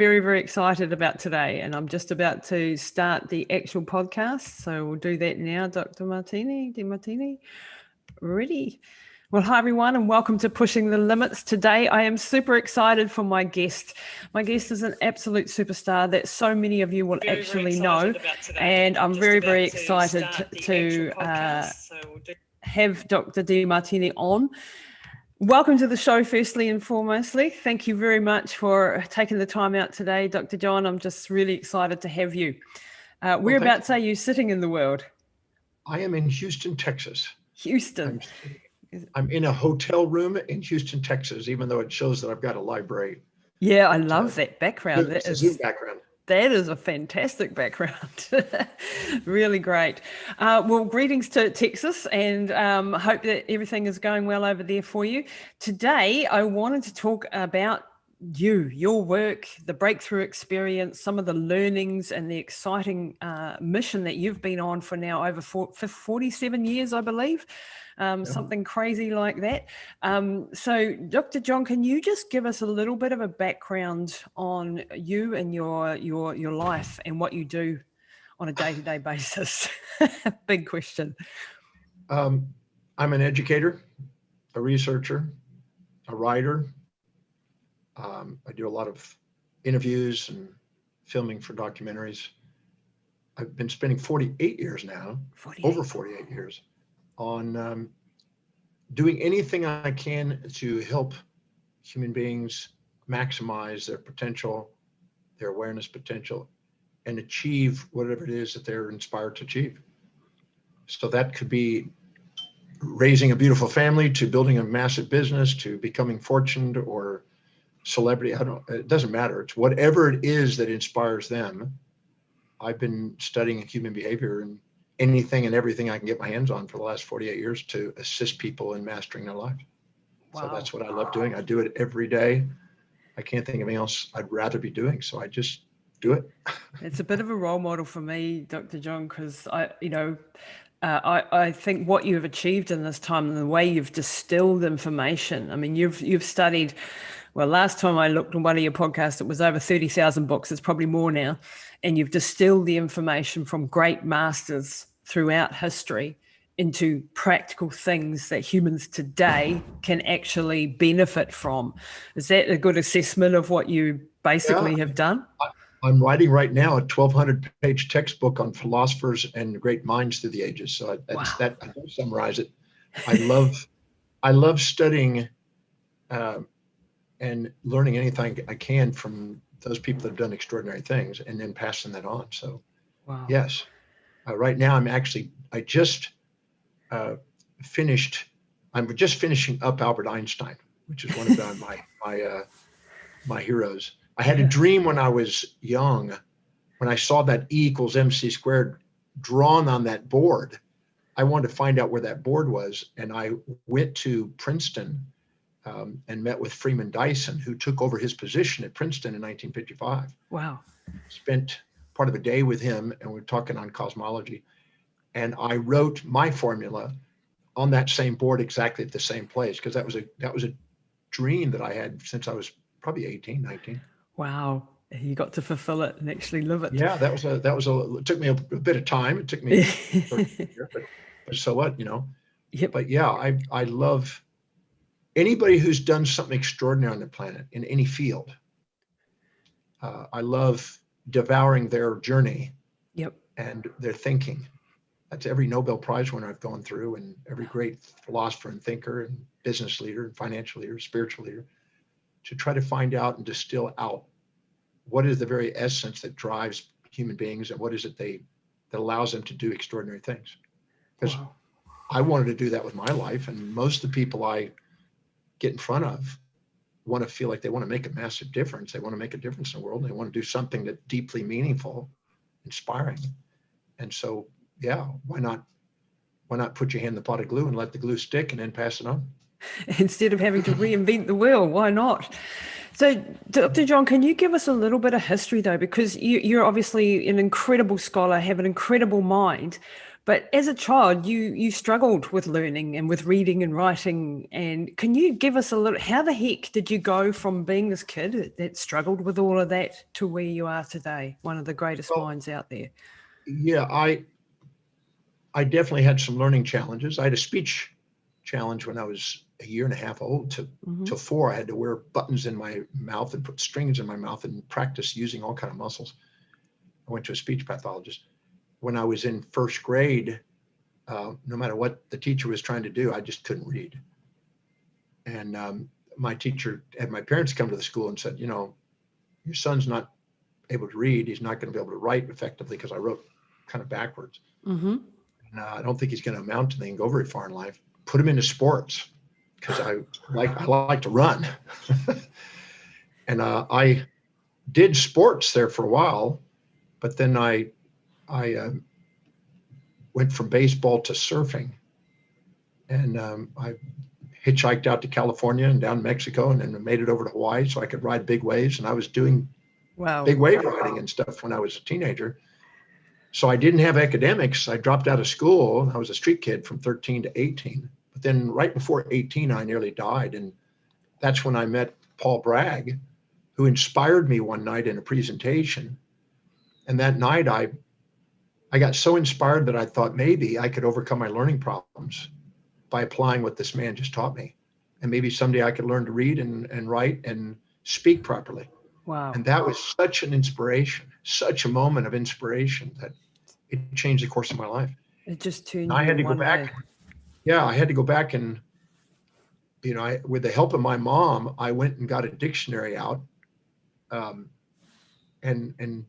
very, very excited about today, and I'm just about to start the actual podcast. So we'll do that now. Dr. DeMartini, ready? Well, hi everyone, and welcome to Pushing the Limits. Today, I am super excited for my guest. My guest is an absolute superstar that so many of you will actually know, and I'm very, very excited to have Dr. DeMartini on. Welcome to the show, firstly and foremostly. Thank you very much for taking the time out today, Dr. John. I'm just really excited to have you. Whereabouts are you sitting in the world? I am in Houston, Texas. Houston. I'm in a hotel room in Houston, Texas, even though it shows that I've got a library. Yeah, I love that background. It's a Zoom background. That is a fantastic background. Really great. Well, greetings to Texas, and hope that everything is going well over there for you. Today, I wanted to talk about your work, the breakthrough experience, some of the learnings and the exciting mission that you've been on for now over 47 years, I believe. Something crazy like that. So Dr. John, can you just give us a little bit of a background on you and your life and what you do on a day-to-day basis? Big question. I'm an educator, a researcher, a writer. I do a lot of interviews and filming for documentaries. I've been spending 48 years now, over 48 years, on doing anything I can to help human beings maximize their potential, their awareness potential, and achieve whatever it is that they're inspired to achieve. So that could be raising a beautiful family, to building a massive business, to becoming fortunate or celebrity. It doesn't matter. It's whatever it is that inspires them. I've been studying human behavior and anything and everything I can get my hands on for the last 48 years to assist people in mastering their lives. Wow. So that's what I love doing. I do it every day. I can't think of anything else I'd rather be doing. So I just do it. It's a bit of a role model for me, Dr. John, because I think what you've achieved in this time and the way you've distilled information. I mean, you've studied, well, last time I looked on one of your podcasts, it was over 30,000 books. It's probably more now. And you've distilled the information from great masters throughout history into practical things that humans today can actually benefit from. Is that a good assessment of what you basically have done? I'm writing right now a 1,200-page textbook on philosophers and great minds through the ages. So that's that. I don't summarize it. I love studying and learning anything I can from those people that have done extraordinary things, and then passing that on. So, yes. Right now, I'm just finishing up Albert Einstein, which is one of my heroes. I had a dream when I was young, when I saw that E=mc² drawn on that board. I wanted to find out where that board was, and I went to Princeton and met with Freeman Dyson, who took over his position at Princeton in 1955. Wow. Spent part of a day with him, and we were talking on cosmology. And I wrote my formula on that same board exactly at the same place, because that was a dream that I had since I was probably 18, 19. Wow. You got to fulfill it and actually live it. Yeah, it took me a bit of time. It took me 13 years, but so what, Yep. But yeah, I love anybody who's done something extraordinary on the planet in any field. I love devouring their journey. Yep. And their thinking. That's every Nobel Prize winner I've gone through, and every great philosopher and thinker and business leader and financial leader, spiritual leader, to try to find out and distill out what is the very essence that drives human beings, and what is it that allows them to do extraordinary things. Because I wanted to do that with my life, and most of the people I get in front of want to feel like they want to make a massive difference. They want to make a difference in the world. They want to do something that's deeply meaningful, inspiring. And so, yeah, why not put your hand in the pot of glue and let the glue stick and then pass it on? Instead of having to reinvent the wheel, why not? So, Dr. John, can you give us a little bit of history, though? Because you're obviously an incredible scholar, have an incredible mind. But as a child, you struggled with learning and with reading and writing. And can you give us a little, how the heck did you go from being this kid that struggled with all of that to where you are today, one of the greatest Well, minds out there? yeah, I definitely had some learning challenges. I had a speech challenge when I was a year and a half old to 4. I had to wear buttons in my mouth and put strings in my mouth and practice using all kind of muscles. I went to a speech pathologist. When I was in first grade, no matter what the teacher was trying to do, I just couldn't read. And my teacher had my parents come to the school and said, your son's not able to read. He's not going to be able to write effectively because I wrote kind of backwards. And I don't think he's going to amount to anything, go very far in life. Put him into sports because I like to run. And I did sports there for a while, but then I went from baseball to surfing, and I hitchhiked out to California and down Mexico, and then made it over to Hawaii so I could ride big waves. And I was doing big wave riding and stuff when I was a teenager. So I didn't have academics. I dropped out of school. I was a street kid from 13 to 18. But then right before 18, I nearly died. And that's when I met Paul Bragg, who inspired me one night in a presentation. And that night I got so inspired that I thought maybe I could overcome my learning problems by applying what this man just taught me. And maybe someday I could learn to read and write and speak properly. Wow. And that was such an inspiration, such a moment of inspiration that it changed the course of my life. It just turned I you had to go one back. way. Yeah, I had to go back and, with the help of my mom, I went and got a dictionary out and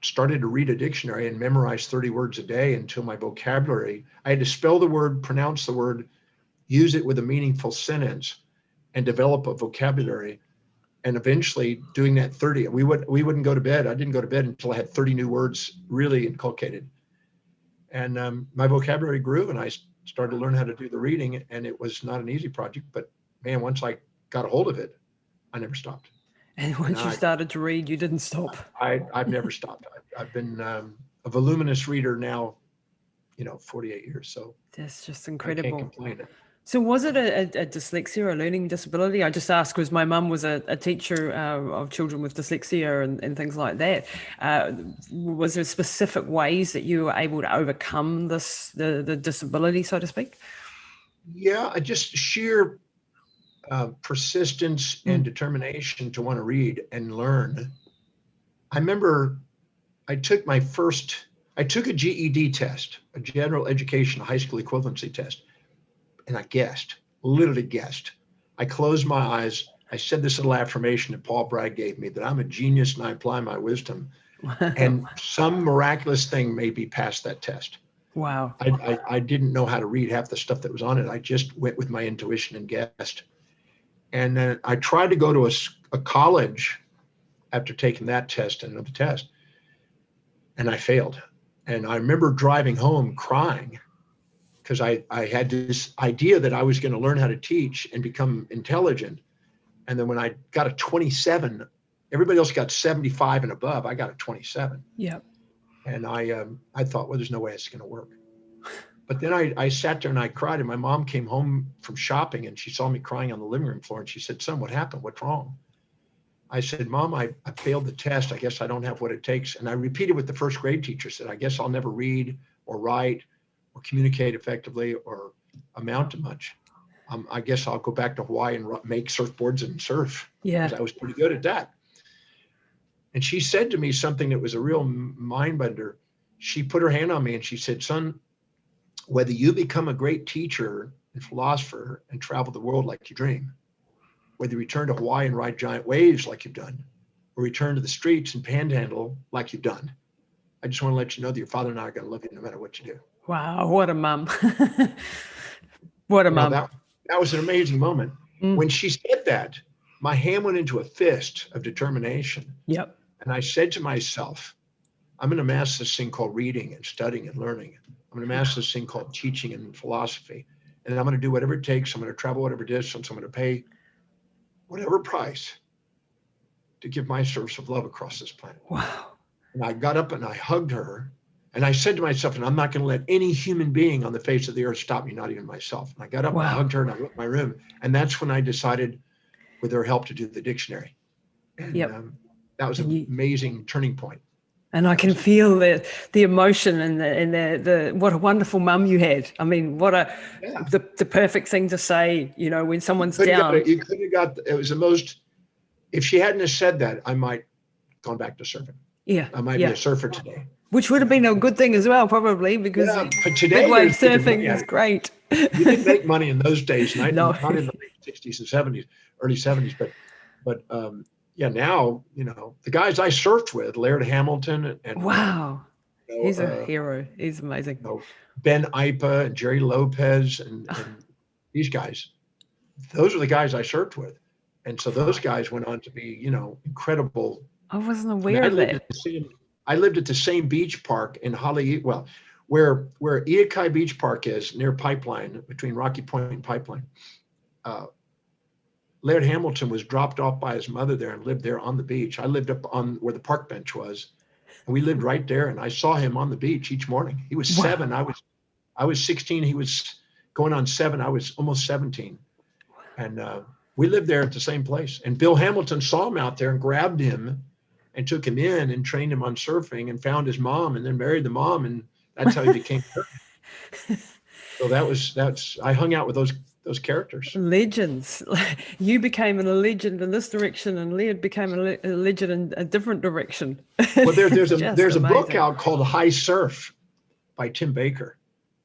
started to read a dictionary and memorize 30 words a day until my vocabulary, I had to spell the word, pronounce the word, use it with a meaningful sentence, and develop a vocabulary. And eventually doing that 30, we wouldn't go to bed. I didn't go to bed until I had 30 new words really inculcated. And my vocabulary grew, and I started to learn how to do the reading. And it was not an easy project, but man, once I got a hold of it, I never stopped. And once you started to read, you didn't stop. I've never stopped. I've been a voluminous reader now, 48 years. So that's just incredible. I can't complain. So was it a dyslexia or a learning disability? I just asked because my mum was a teacher of children with dyslexia and things like that. Was there specific ways that you were able to overcome the disability, so to speak? Yeah, just sheer persistence and determination to want to read and learn. I remember I took a GED test, a general education high school equivalency test. And I literally guessed. I closed my eyes. I said this little affirmation that Paul Bragg gave me, that I'm a genius and I apply my wisdom. And some miraculous thing made me pass that test. Wow. I didn't know how to read half the stuff that was on it. I just went with my intuition and guessed. And then I tried to go to a college after taking that test and another test, and I failed. And I remember driving home crying because I had this idea that I was going to learn how to teach and become intelligent. And then when I got a 27, everybody else got 75 and above. I got a 27. Yep. And I thought, well, there's no way it's going to work. But then I sat there and I cried, and my mom came home from shopping and she saw me crying on the living room floor, and she said, "Son, what happened? What's wrong?" I said, "Mom, I failed the test. I guess I don't have what it takes." And I repeated what the first grade teacher said. I guess I'll never read or write or communicate effectively or amount to much. I guess I'll go back to Hawaii and make surfboards and surf. Yeah. Because I was pretty good at that. And she said to me something that was a real mind bender. She put her hand on me and she said, "Son, whether you become a great teacher and philosopher and travel the world like you dream, whether you return to Hawaii and ride giant waves like you've done, or return to the streets and panhandle like you've done, I just want to let you know that your father and I are going to love you no matter what you do." Wow, what a mom. What a mom. That was an amazing moment. When she said that, my hand went into a fist of determination. Yep. And I said to myself, I'm going to master this thing called reading and studying and learning. I'm going to master this thing called teaching and philosophy. And I'm going to do whatever it takes. I'm going to travel whatever distance. I'm going to pay whatever price to give my service of love across this planet. Wow. And I got up and I hugged her And I said to myself, and I'm not going to let any human being on the face of the earth stop me, not even myself. And I got up and I Wow. hugged her and I went to my room. And that's when I decided, with her help, to do the dictionary. And Yep. that was an amazing turning point. And I can feel the emotion and the what a wonderful mum you had. I mean, what the perfect thing to say, you know, when someone's down. You could have got, it was the most, if she hadn't have said that, I might have gone back to surfing. Yeah. I might be a surfer today. Which would have been a good thing as well, probably, because but today, big wave surfing is great. You didn't make money in those days, not in the late 60s and 70s, early 70s, but now, you know, the guys I surfed with, Laird Hamilton and wow, he's a hero. He's amazing. You know, Ben Ipa and Jerry Lopez and these guys, those are the guys I surfed with. And so those guys went on to be, you know, incredible. I wasn't aware of that. I lived at the same beach park in where Eakai Beach Park is, near Pipeline, between Rocky Point and Pipeline. Laird Hamilton was dropped off by his mother there and lived there on the beach. I lived up on where the park bench was, and we lived right there. And I saw him on the beach each morning. He was 7. I was 16. He was going on 7. I was almost 17. And we lived there at the same place. And Bill Hamilton saw him out there and grabbed him and took him in and trained him on surfing and found his mom and then married the mom. And that's how he became surfing. So I hung out with those characters. Legends. You became a legend in this direction, and Laird became a legend in a different direction. Well, there's a book out called High Surf by Tim Baker,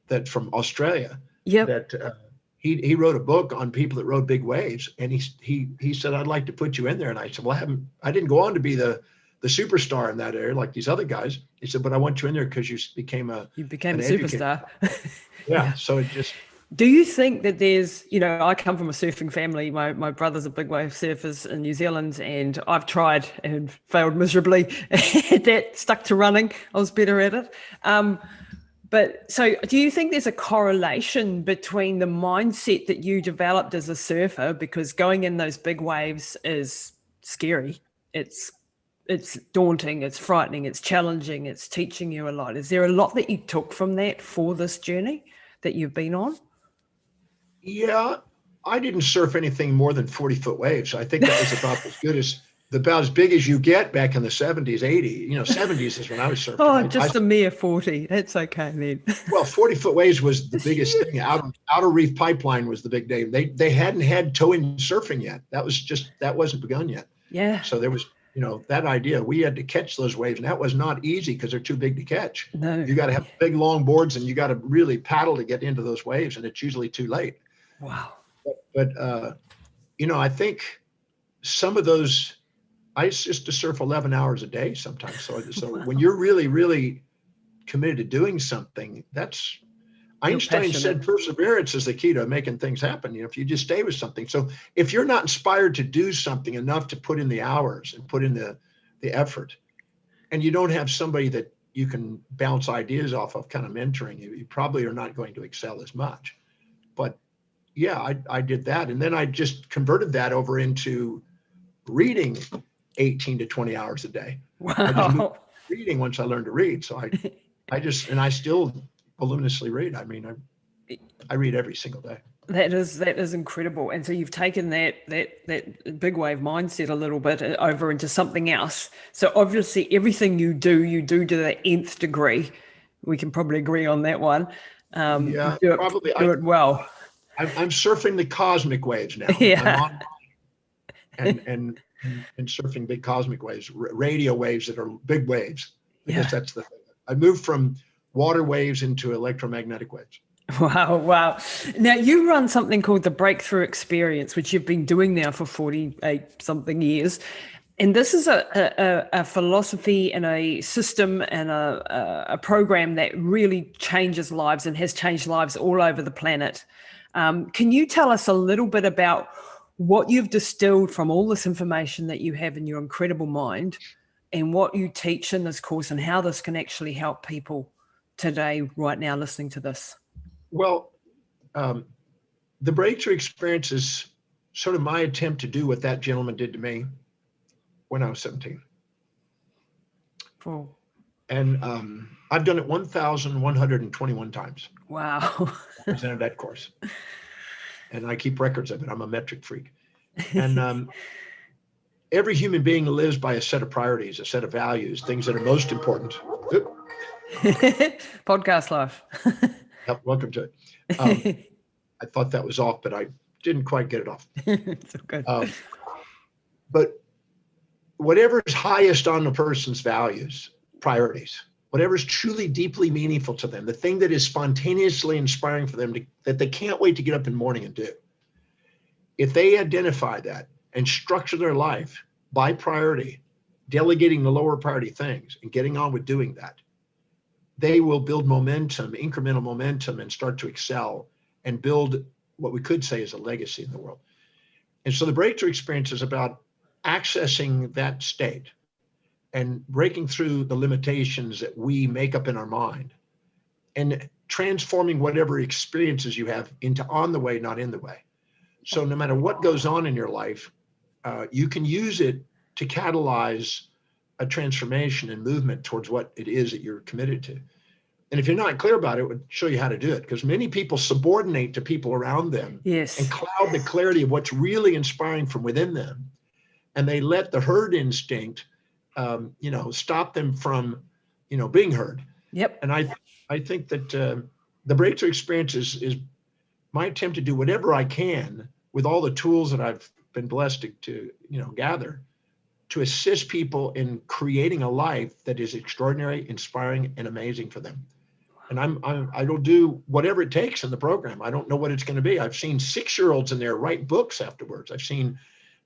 that from Australia. Yep. That he wrote a book on people that rode big waves, and he said, I'd like to put you in there. And I said, well, I didn't go on to be the superstar in that area like these other guys. He said, but I want you in there because you became a superstar. Yeah. So it just. Do you think that there's, you know, I come from a surfing family. My brother's a big wave surfers in New Zealand, and I've tried and failed miserably at that, stuck to running. I was better at it. But so do you think there's a correlation between the mindset that you developed as a surfer, because going in those big waves is scary. It's daunting, it's frightening, it's challenging, it's teaching you a lot. Is there a lot that you took from that for this journey that you've been on? Yeah, I didn't surf anything more than 40-foot waves. I think that was about as big as you get back in the 70s, 80s. You know, 70s is when I was surfing. Oh, just a mere 40. That's okay then. Well, 40-foot waves was the biggest thing. Outer Reef Pipeline was the big day. They hadn't had towing surfing yet. That wasn't begun yet. Yeah. So there was, you know, that idea. We had to catch those waves, and that was not easy because they're too big to catch. No. You got to have big long boards, and you got to really paddle to get into those waves, and it's usually too late. Wow. But you know, I think some of those, I used to surf 11 hours a day sometimes. So wow. When you're really, really committed to doing something, that's, Einstein said perseverance is the key to making things happen. You know, if you just stay with something. So if you're not inspired to do something enough to put in the hours and put in the effort, and you don't have somebody that you can bounce ideas off of, kind of mentoring you, you probably are not going to excel as much. But yeah, I did that. And then I just converted that over into reading 18 to 20 hours a day. Wow. I just moved to reading once I learned to read. So I still voluminously read. I mean, I read every single day. That is incredible. And so you've taken that big wave mindset a little bit over into something else. So obviously everything you do to the nth degree. We can probably agree on that one. Yeah, do probably. Do it well. I'm surfing the cosmic waves now. Yeah. I'm on and surfing big cosmic waves, radio waves that are big waves. Because that's the thing. I moved from water waves into electromagnetic waves. Wow. Now you run something called the Breakthrough Experience, which you've been doing now for 48 something years. And this is a philosophy and a system and a program that really changes lives and has changed lives all over the planet. Can you tell us a little bit about what you've distilled from all this information that you have in your incredible mind and what you teach in this course and how this can actually help people today, right now, listening to this? Well, the Breakthrough Experience is sort of my attempt to do what that gentleman did to me when I was 17. Oh. And I've done it 1,121 times. Wow. Presented that course. And I keep records of it. I'm a metric freak. And every human being lives by a set of priorities, a set of values, things that are most important. Oop. Podcast life. Yep, welcome to it. I thought that was off, but I didn't quite get it off. It's so good. But whatever's highest on the person's values, priorities, whatever's truly deeply meaningful to them, the thing that is spontaneously inspiring for them that they can't wait to get up in the morning and do. If they identify that and structure their life by priority, delegating the lower priority things and getting on with doing that, they will build momentum, incremental momentum, and start to excel and build what we could say is a legacy in the world. And so the breakthrough experience is about accessing that state and breaking through the limitations that we make up in our mind and transforming whatever experiences you have into on the way, not in the way. So no matter what goes on in your life, you can use it to catalyze a transformation and movement towards what it is that you're committed to. And if you're not clear about it, it would show you how to do it, because many people subordinate to people around them. Yes. And cloud the clarity of what's really inspiring from within them. And they let the herd instinct, stop them from, being heard. Yep. And I think that the breakthrough experience is my attempt to do whatever I can with all the tools that I've been blessed to gather, to assist people in creating a life that is extraordinary, inspiring, and amazing for them. And I will do whatever it takes in the program. I don't know what it's going to be. I've seen 6-year-olds in there write books afterwards. I've seen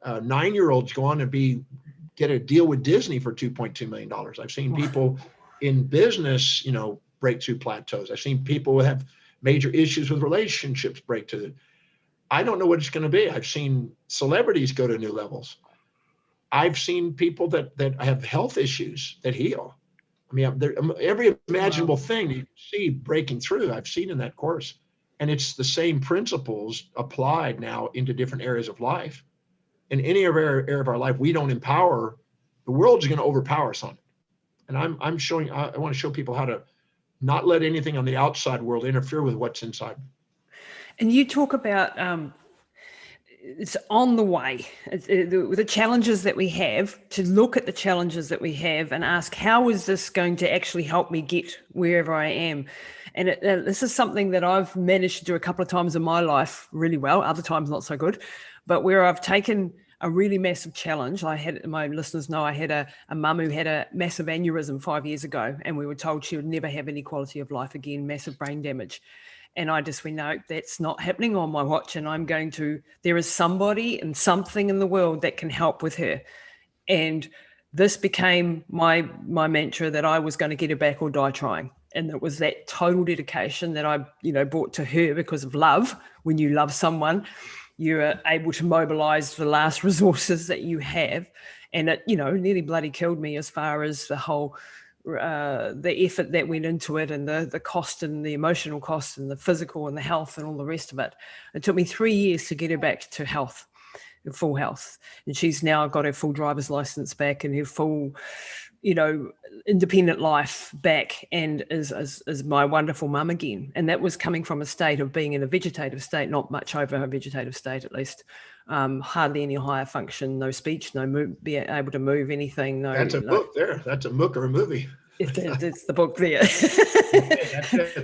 9-year-olds go on and get a deal with Disney for $2.2 million. I've seen people in business, break through plateaus. I've seen people who have major issues with relationships break through. I don't know what it's going to be. I've seen celebrities go to new levels. I've seen people that have health issues that heal. I mean, every imaginable thing you see breaking through, I've seen in that course. And it's the same principles applied now into different areas of life. In any area of our life, we don't empower, the world's going to overpower us on it. And I want to show people how to not let anything on the outside world interfere with what's inside. And you talk about it's on the way, the challenges that we have, to look at the challenges that we have and ask, how is this going to actually help me get wherever I am? And this is something that I've managed to do a couple of times in my life really well, other times not so good, but where I've taken a really massive challenge. My listeners know I had a mum who had a massive aneurysm 5 years ago, and we were told she would never have any quality of life again, massive brain damage. And I just went, no, that's not happening on my watch. And there is somebody and something in the world that can help with her. And this became my mantra, that I was going to get her back or die trying. And it was that total dedication that I, brought to her because of love. When you love someone, you're able to mobilize the last resources that you have. And it, nearly bloody killed me as far as the whole the effort that went into it, and the cost and the emotional cost and the physical and the health and all the rest of it. It took me 3 years to get her back to health, full health. And she's now got her full driver's license back and her full, independent life back, and is my wonderful mum again. And that was coming from a state of being in a vegetative state, not much over a vegetative state at least. Hardly any higher function, no speech, be able to move anything. That's a book there. That's a book or a movie. It's the book there.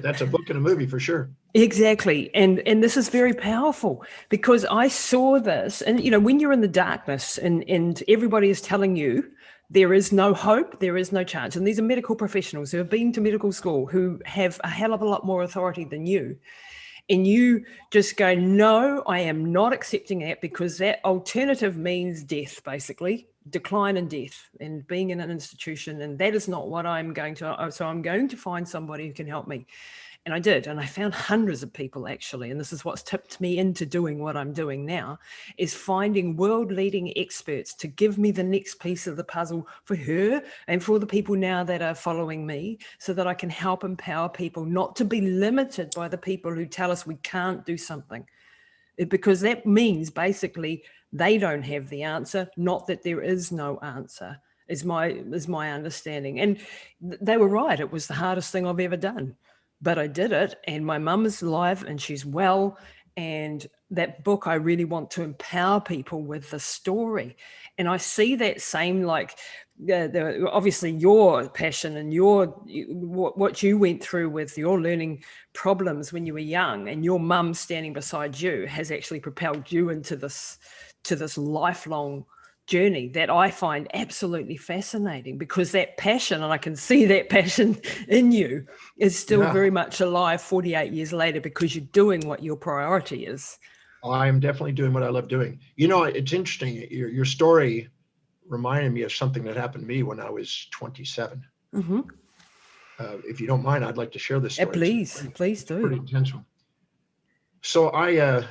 That's a book and a movie for sure. Exactly. And this is very powerful, because I saw this, and when you're in the darkness and everybody is telling you there is no hope, there is no chance. And these are medical professionals who have been to medical school, who have a hell of a lot more authority than you. And you just go, no, I am not accepting that, because that alternative means death, basically, decline and death, and being in an institution. And that is not what I'm going to. So I'm going to find somebody who can help me. And I did. And I found hundreds of people, actually. And this is what's tipped me into doing what I'm doing now, is finding world-leading experts to give me the next piece of the puzzle for her and for the people now that are following me, so that I can help empower people not to be limited by the people who tell us we can't do something. Because that means basically they don't have the answer, not that there is no answer. is my understanding. And they were right. It was the hardest thing I've ever done, but I did it. And my mum is alive and she's well. And that book, I really want to empower people with the story. And I see that same, like, obviously your passion and what you went through with your learning problems when you were young, and your mum standing beside you has actually propelled you into this lifelong journey that I find absolutely fascinating, because that passion, and I can see that passion in you, is still very much alive 48 years later, because you're doing what your priority is. I'm definitely doing what I love doing. You know, it's interesting. Your story reminded me of something that happened to me when I was 27. Mm-hmm. If you don't mind, I'd like to share this story. Please do. Pretty intense one. So I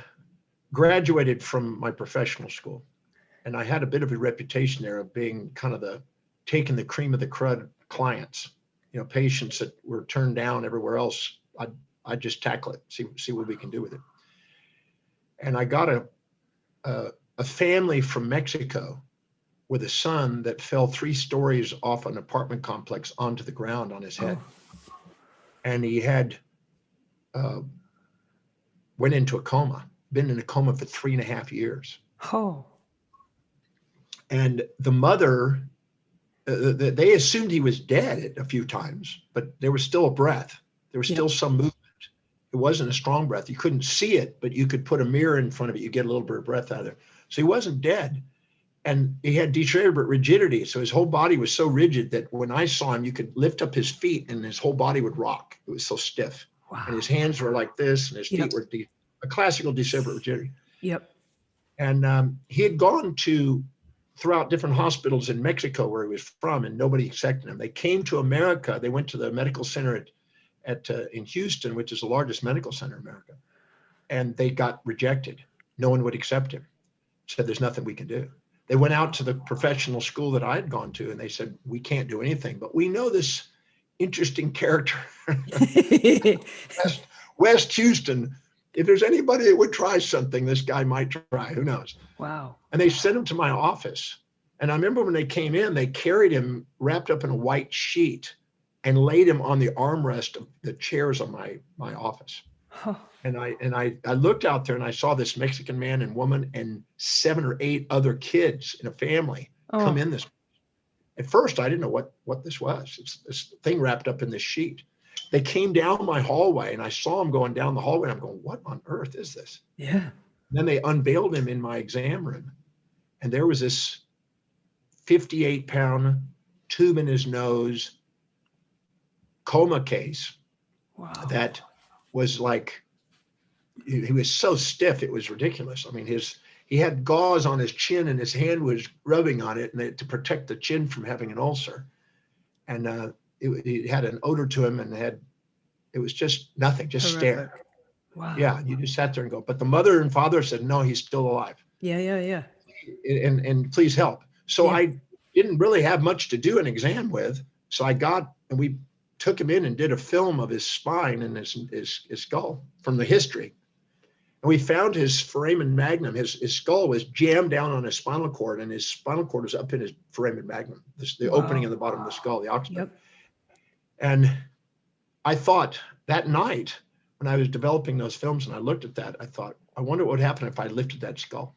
graduated from my professional school, and I had a bit of a reputation there of being kind of taking the cream of the crud clients, you know, patients that were turned down everywhere else. I'd just tackle it, see what we can do with it. And I got a family from Mexico with a son that fell 3 stories off an apartment complex onto the ground on his head. Oh. And he had went into a coma, been in a coma for 3.5 years. Oh. And the mother, they assumed he was dead a few times, but there was still a breath. There was still some movement. It wasn't a strong breath. You couldn't see it, but you could put a mirror in front of it. You get a little bit of breath out of it. So he wasn't dead. And he had decerebral rigidity. So his whole body was so rigid that when I saw him, you could lift up his feet and his whole body would rock. It was so stiff. Wow. And his hands were like this, and his feet were a classical decerebral rigidity. Yep. And he had gone throughout different hospitals in Mexico where he was from, and nobody accepted him. They came to America. They went to the medical center in Houston, which is the largest medical center in America. And they got rejected. No one would accept him. Said, there's nothing we can do. They went out to the professional school that I had gone to, and they said, we can't do anything, but we know this interesting character, West Houston. If there's anybody that would try something, this guy might try, who knows? Wow. And they sent him to my office. And I remember when they came in, they carried him wrapped up in a white sheet and laid him on the armrest of the chairs on my office. Huh. And I looked out there and I saw this Mexican man and woman and 7 or 8 other kids in a family come in this. At first, I didn't know what this was. It's this thing wrapped up in this sheet. They came down my hallway and I saw them going down the hallway. And I'm going, what on earth is this? Yeah. And then they unveiled him in my exam room. And there was this 58-pound tube in his nose coma case. Wow. That was like, he was so stiff, it was ridiculous. I mean, he had gauze on his chin and his hand was rubbing on it to protect the chin from having an ulcer. And it had an odor to him, and it was just nothing, just stare. Wow. Yeah, you just sat there and go, but the mother and father said, no, he's still alive. Yeah. And please help. So I didn't really have much to do an exam with. So we took him in and did a film of his spine and his skull from the history. And we found his foramen magnum. His skull was jammed down on his spinal cord, and his spinal cord was up in his foramen magnum, the opening in the bottom of the skull, the occiput. Yep. And I thought that night when I was developing those films and I looked at that, I thought, I wonder what would happen if I lifted that skull.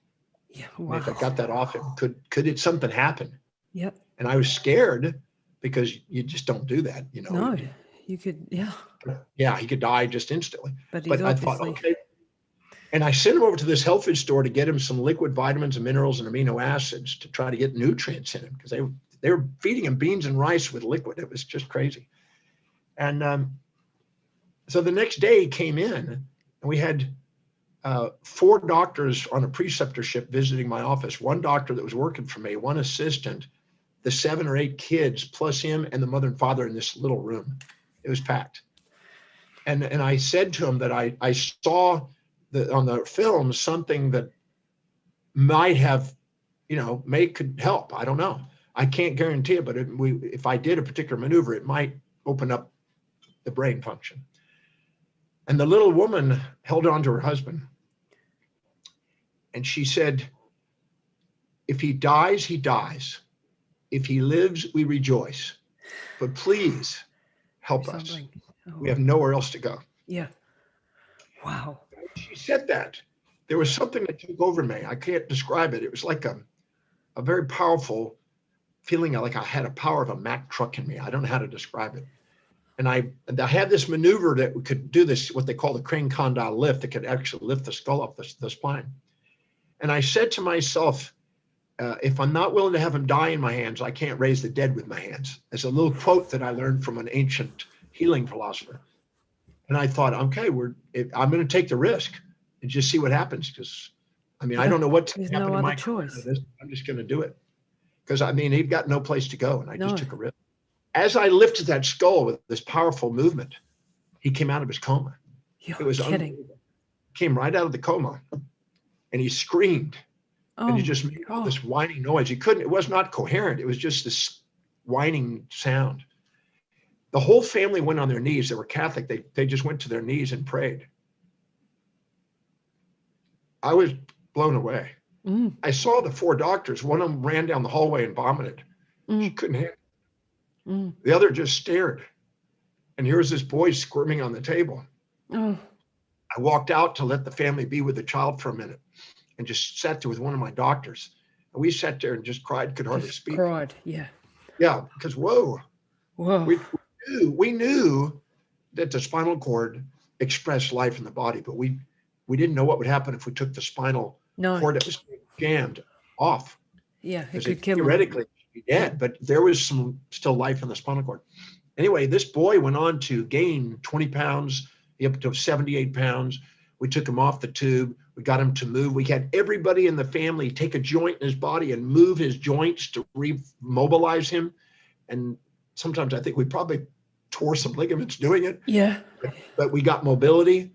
Yeah. Wow. If I got that off him, could something happen? Yep. And I was scared because you just don't do that, you know. No, you could, yeah. Yeah, he could die just instantly. But I thought, okay. And I sent him over to this health food store to get him some liquid vitamins and minerals and amino acids to try to get nutrients in him, because they were feeding him beans and rice with liquid. It was just crazy. And so the next day he came in, and we had 4 doctors on a preceptorship visiting my office. 1 doctor that was working for me, 1 assistant, the 7 or 8 kids, plus him and the mother and father in this little room. It was packed. And I said to him that I saw on the film something that might have, could help. I don't know. I can't guarantee it, but if I did a particular maneuver, it might open up the brain function. And the little woman held on to her husband. And she said, if he dies, he dies. if he lives, we rejoice. But please help us. Something. Oh, We have nowhere else to go. yeah. Wow. She said that. There was something that took over me. I can't describe it. It was like a very powerful feeling, like I had a power of a Mack truck in me. I don't know how to describe it. And I had this maneuver that we could do this, what they call the crane condyle lift, that could actually lift the skull off the spine. And I said to myself, if I'm not willing to have him die in my hands, I can't raise the dead with my hands. It's a little quote that I learned from an ancient healing philosopher. And I thought, okay, I'm going to take the risk and just see what happens. Because, I mean, I don't know what's There's happening no in my other choice. career. I'm just going to do it. Because, I mean, he'd got no place to go, and I just No. took a risk. As I lifted that skull with this powerful movement, he came out of his coma. You're It was kidding. unbelievable. Came right out of the coma, and he screamed. Oh, And he just made all this whining noise. It was not coherent. It was just this whining sound. The whole family went on their knees. They were Catholic. They just went to their knees and prayed. I was blown away. Mm. I saw the 4 doctors. One of them ran down the hallway and vomited. She couldn't handle it. Mm. The other just stared. And here was this boy squirming on the table. Oh. I walked out to let the family be with the child for a minute and just sat there with one of my doctors. And we sat there and just cried, could hardly speak. Cried, yeah. Yeah, because whoa. We knew that the spinal cord expressed life in the body, but we didn't know what would happen if we took the spinal cord that was jammed off. Yeah, it could kill him. Theoretically, he'd be dead, but there was some still life in the spinal cord. Anyway, this boy went on to gain 20 pounds, up to 78 pounds. We took him off the tube. We got him to move. We had everybody in the family take a joint in his body and move his joints to remobilize him. And sometimes I think we probably tore some ligaments doing it. Yeah. But we got mobility.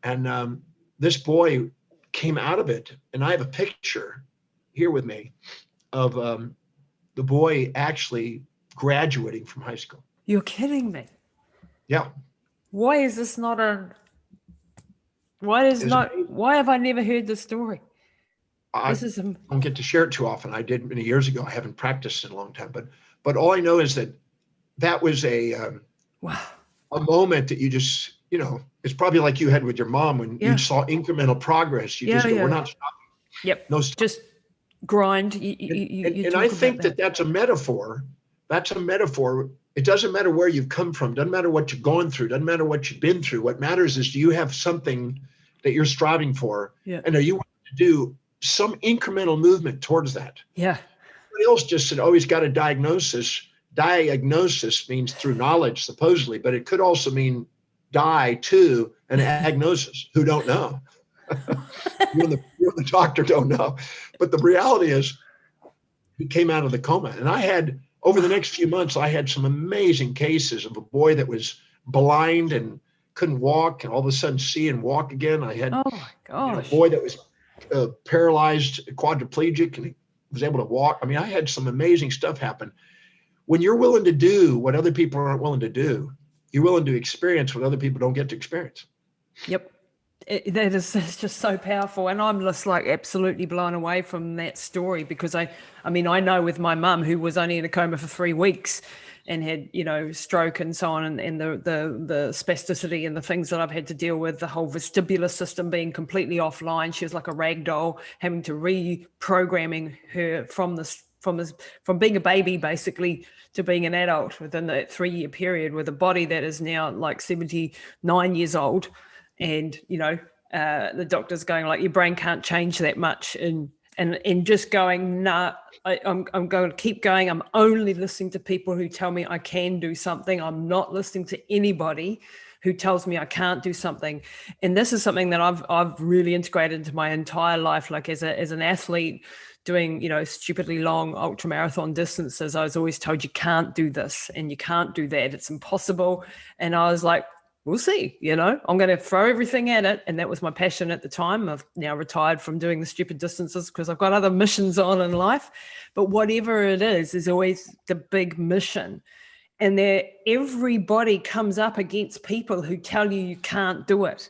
And this boy came out of it. And I have a picture here with me of the boy actually graduating from high school. You're kidding me. Yeah. Why is this not why have I never heard this story? I don't get to share it too often. I did many years ago. I haven't practiced in a long time, but all I know is that was a moment that you just, it's probably like you had with your mom when you saw incremental progress. You just go, we're not stopping. Yep. No, just grind. And I think that's a metaphor. That's a metaphor. It doesn't matter where you've come from. Doesn't matter what you're going through. Doesn't matter what you've been through. What matters is, do you have something that you're striving for? Yeah. And are you willing to do some incremental movement towards that? Yeah. Somebody else just said, oh, he's got a diagnosis. Diagnosis means through knowledge, supposedly, but it could also mean die to an agnosis, who don't know. you and the doctor don't know. But the reality is, he came out of the coma. And over the next few months, I had some amazing cases of a boy that was blind and couldn't walk and all of a sudden see and walk again. I had oh my gosh. A boy that was paralyzed, quadriplegic, and he was able to walk. I mean, I had some amazing stuff happen. When you're willing to do what other people aren't willing to do, you're willing to experience what other people don't get to experience. Yep. It's just so powerful. And I'm just like absolutely blown away from that story, because I know with my mum, who was only in a coma for 3 weeks and had, stroke and so on, and the spasticity and the things that I've had to deal with, the whole vestibular system being completely offline. She was like a rag doll, having to reprogramming her from being a baby basically to being an adult within that 3-year period, with a body that is now like 79 years old. And, the doctor's going like, your brain can't change that much. And just going, nah, I'm going to keep going. I'm only listening to people who tell me I can do something. I'm not listening to anybody who tells me I can't do something. And this is something that I've really integrated into my entire life. Like as an athlete doing, stupidly long ultra marathon distances, I was always told you can't do this and you can't do that. It's impossible. And I was like, we'll see, I'm going to throw everything at it. And that was my passion at the time. I've now retired from doing the stupid distances because I've got other missions on in life. But whatever it is always the big mission. And everybody comes up against people who tell you can't do it.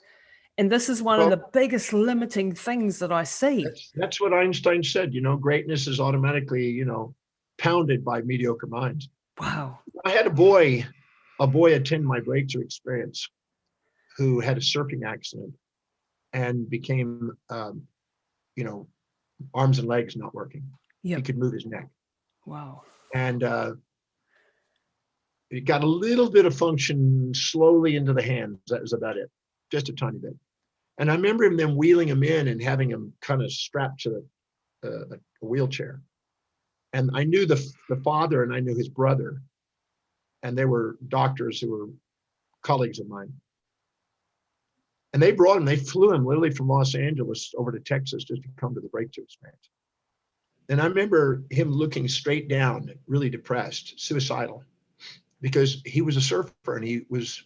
And this is one of the biggest limiting things that I see. That's what Einstein said, greatness is automatically, pounded by mediocre minds. Wow. I had a boy attend my breakthrough experience who had a surfing accident and became, arms and legs not working. He Yep. could move his neck. Wow. And it got a little bit of function slowly into the hands. That was about it, just a tiny bit. And I remember them wheeling him in and having him kind of strapped to a wheelchair. And I knew the father and I knew his brother, and they were doctors who were colleagues of mine. And they flew him literally from Los Angeles over to Texas just to come to the breakthrough experience. And I remember him looking straight down, really depressed, suicidal, because he was a surfer and he was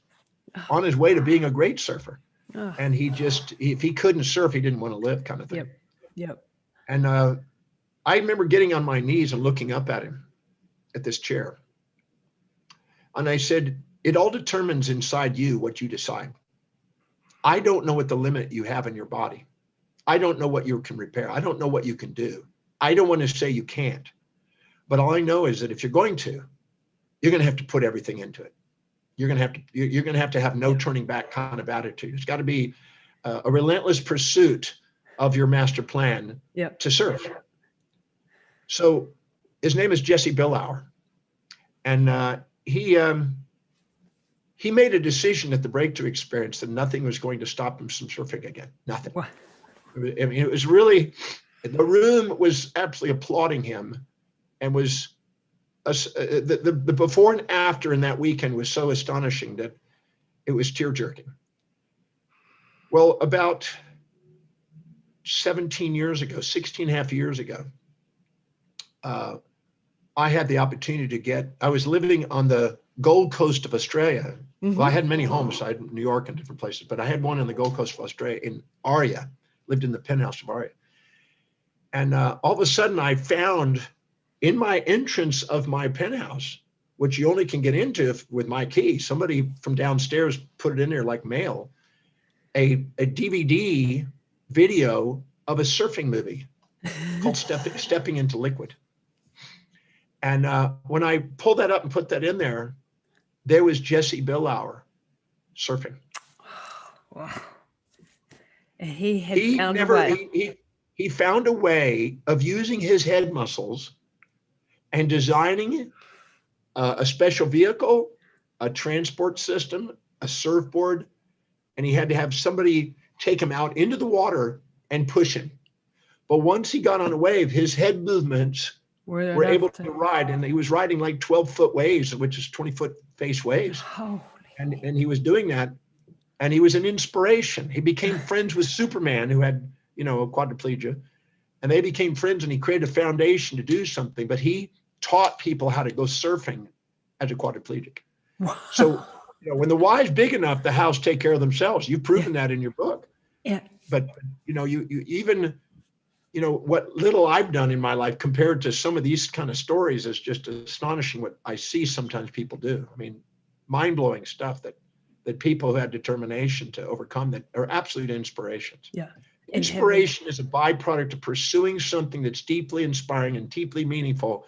on his way to being a great surfer. And he just, if he couldn't surf, he didn't want to live, kind of thing. Yep. And I remember getting on my knees and looking up at him at this chair. And I said, it all determines inside you what you decide. I don't know what the limit you have in your body. I don't know what you can repair. I don't know what you can do. I don't want to say you can't. But all I know is that if you're going to have to put everything into it. You're going to have no turning back kind of attitude. It's got to be a relentless pursuit of your master plan to surf. So his name is Jesse Billauer. And he made a decision at the breakthrough experience that nothing was going to stop him from surfing again. Nothing. What? I mean, it was really, the room was absolutely applauding him, and was the before and after in that weekend was so astonishing that it was tear-jerking. Well, about 16 and a half years ago, I had the opportunity I was living on the Gold Coast of Australia. Mm-hmm. Well, I had many homes. I had New York and different places, but I had one on the Gold Coast of Australia in Aria, lived in the penthouse of Aria. And all of a sudden I found in my entrance of my penthouse, which you only can get into with my key, somebody from downstairs put it in there like mail, a DVD video of a surfing movie called Stepping into Liquid. And when I pulled that up and put that in there was Jesse Billauer surfing. Wow. And he found a way. He found a way of using his head muscles and designing a special vehicle, a transport system, a surfboard, and he had to have somebody take him out into the water and push him. But once he got on a wave, his head movements were able to ride, and he was riding like 12-foot waves, which is 20-foot face waves. And he was doing that, and he was an inspiration. He became friends with Superman, who had, a quadriplegia, and they became friends, and he created a foundation to do something, but he taught people how to go surfing as a quadriplegic. Wow. So, when the why's big enough, the hows take care of themselves. You've proven that in your book. Yeah. But, you even, what little I've done in my life compared to some of these kind of stories is just astonishing what I see sometimes people do. I mean, mind-blowing stuff that people who had determination to overcome that are absolute inspirations. Yeah. Inspiration is a byproduct of pursuing something that's deeply inspiring and deeply meaningful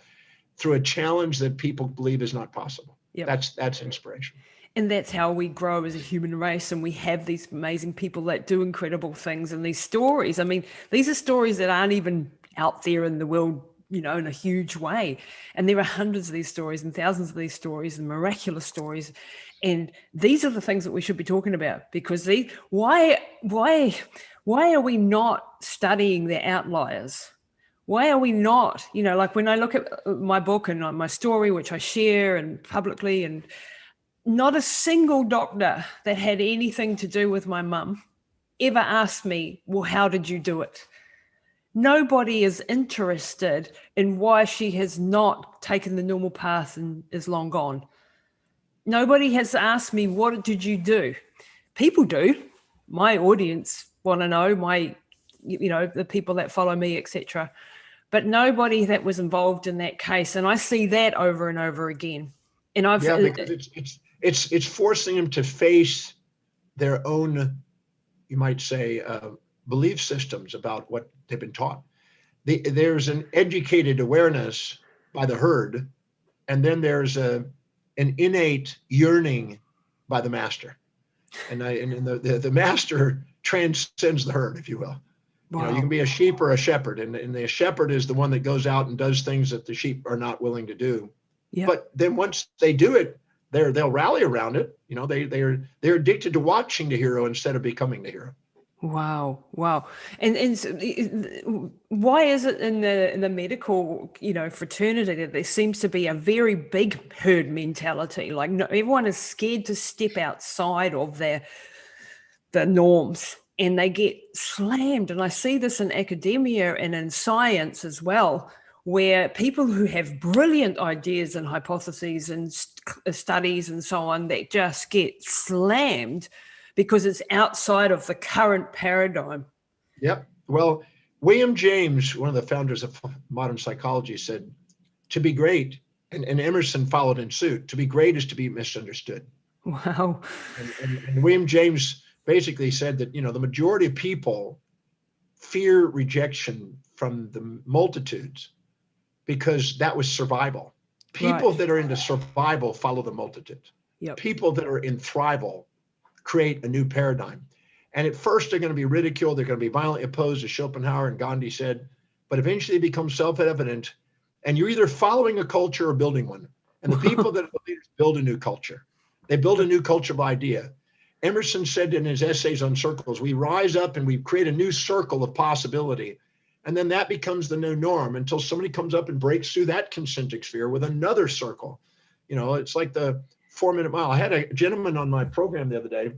through a challenge that people believe is not possible. Yep. That's inspiration. And that's how we grow as a human race. And we have these amazing people that do incredible things, and these stories. I mean, these are stories that aren't even out there in the world, in a huge way. And there are hundreds of these stories and thousands of these stories and miraculous stories. And these are the things that we should be talking about, because why are we not studying the outliers? Why are we not, like when I look at my book and my story, which I share and publicly, and not a single doctor that had anything to do with my mum ever asked me, well, how did you do it? Nobody is interested in why she has not taken the normal path and is long gone. Nobody has asked me, what did you do? People do. My audience want to know, the people that follow me, etc. But nobody that was involved in that case. And I see that over and over again. And because it's forcing them to face their own, you might say, belief systems about what they've been taught. There's an educated awareness by the herd, and then there's an innate yearning by the master, and the master transcends the herd, if you will. You know, you can Wow. be a sheep or a shepherd, and the shepherd is the one that goes out and does things that the sheep are not willing to do. Yeah. But then once they do it, they'll rally around it. You know, they're addicted to watching the hero instead of becoming the hero. Wow, wow. And so, why is it in the medical, fraternity that there seems to be a very big herd mentality? Like, no, everyone is scared to step outside of the norms, and they get slammed. And I see this in academia and in science as well, where people who have brilliant ideas and hypotheses and studies and so on, that just get slammed because it's outside of the current paradigm. Yep. Well, William James, one of the founders of modern psychology, said, to be great, and Emerson followed in suit, to be great is to be misunderstood. Wow. And William James basically said that, the majority of people fear rejection from the multitudes because that was survival. People Right. that are into survival follow the multitudes. Yep. People that are in thrival create a new paradigm. And at first, they're going to be ridiculed. They're going to be violently opposed, as Schopenhauer and Gandhi said. But eventually, it becomes self-evident. And you're either following a culture or building one. And the people that are the leaders build a new culture. They build a new culture of idea. Emerson said in his essays on circles, we rise up and we create a new circle of possibility. And then that becomes the new norm until somebody comes up and breaks through that concentric sphere with another circle. It's like the 4-minute mile. I had a gentleman on my program the other day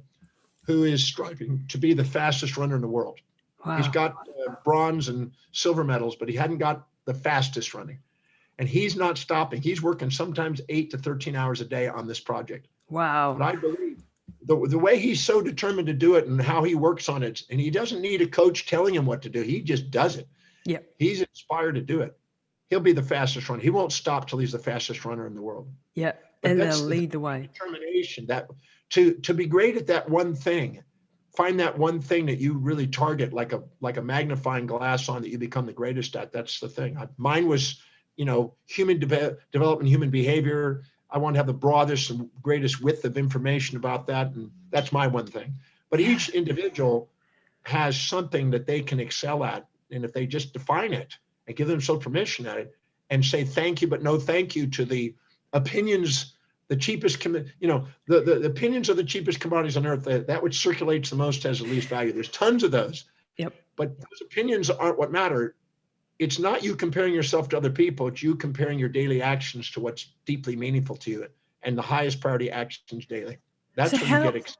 who is striving to be the fastest runner in the world. Wow. He's got bronze and silver medals, but he hadn't got the fastest running. And he's not stopping. He's working sometimes 8 to 13 hours a day on this project. Wow. But I believe the way he's so determined to do it and how he works on it, and he doesn't need a coach telling him what to do. He just does it. Yeah. He's inspired to do it. He'll be the fastest runner. He won't stop till he's the fastest runner in the world. Yeah. But And that's they'll lead the way. Determination that to be great at that one thing, find that one thing that you really target like a magnifying glass on that you become the greatest at. That's the thing. Mine was, human development, human behavior. I want to have the broadest and greatest width of information about that. And that's my one thing. But each individual has something that they can excel at. And if they just define it and give themselves permission at it and say thank you, but no thank you to the opinions, the cheapest, the opinions of the cheapest commodities on earth, that which circulates the most has the least value. There's tons of those. Yep. But those opinions aren't what matter. It's not you comparing yourself to other people. It's you comparing your daily actions to what's deeply meaningful to you and the highest priority actions daily. That's So when you get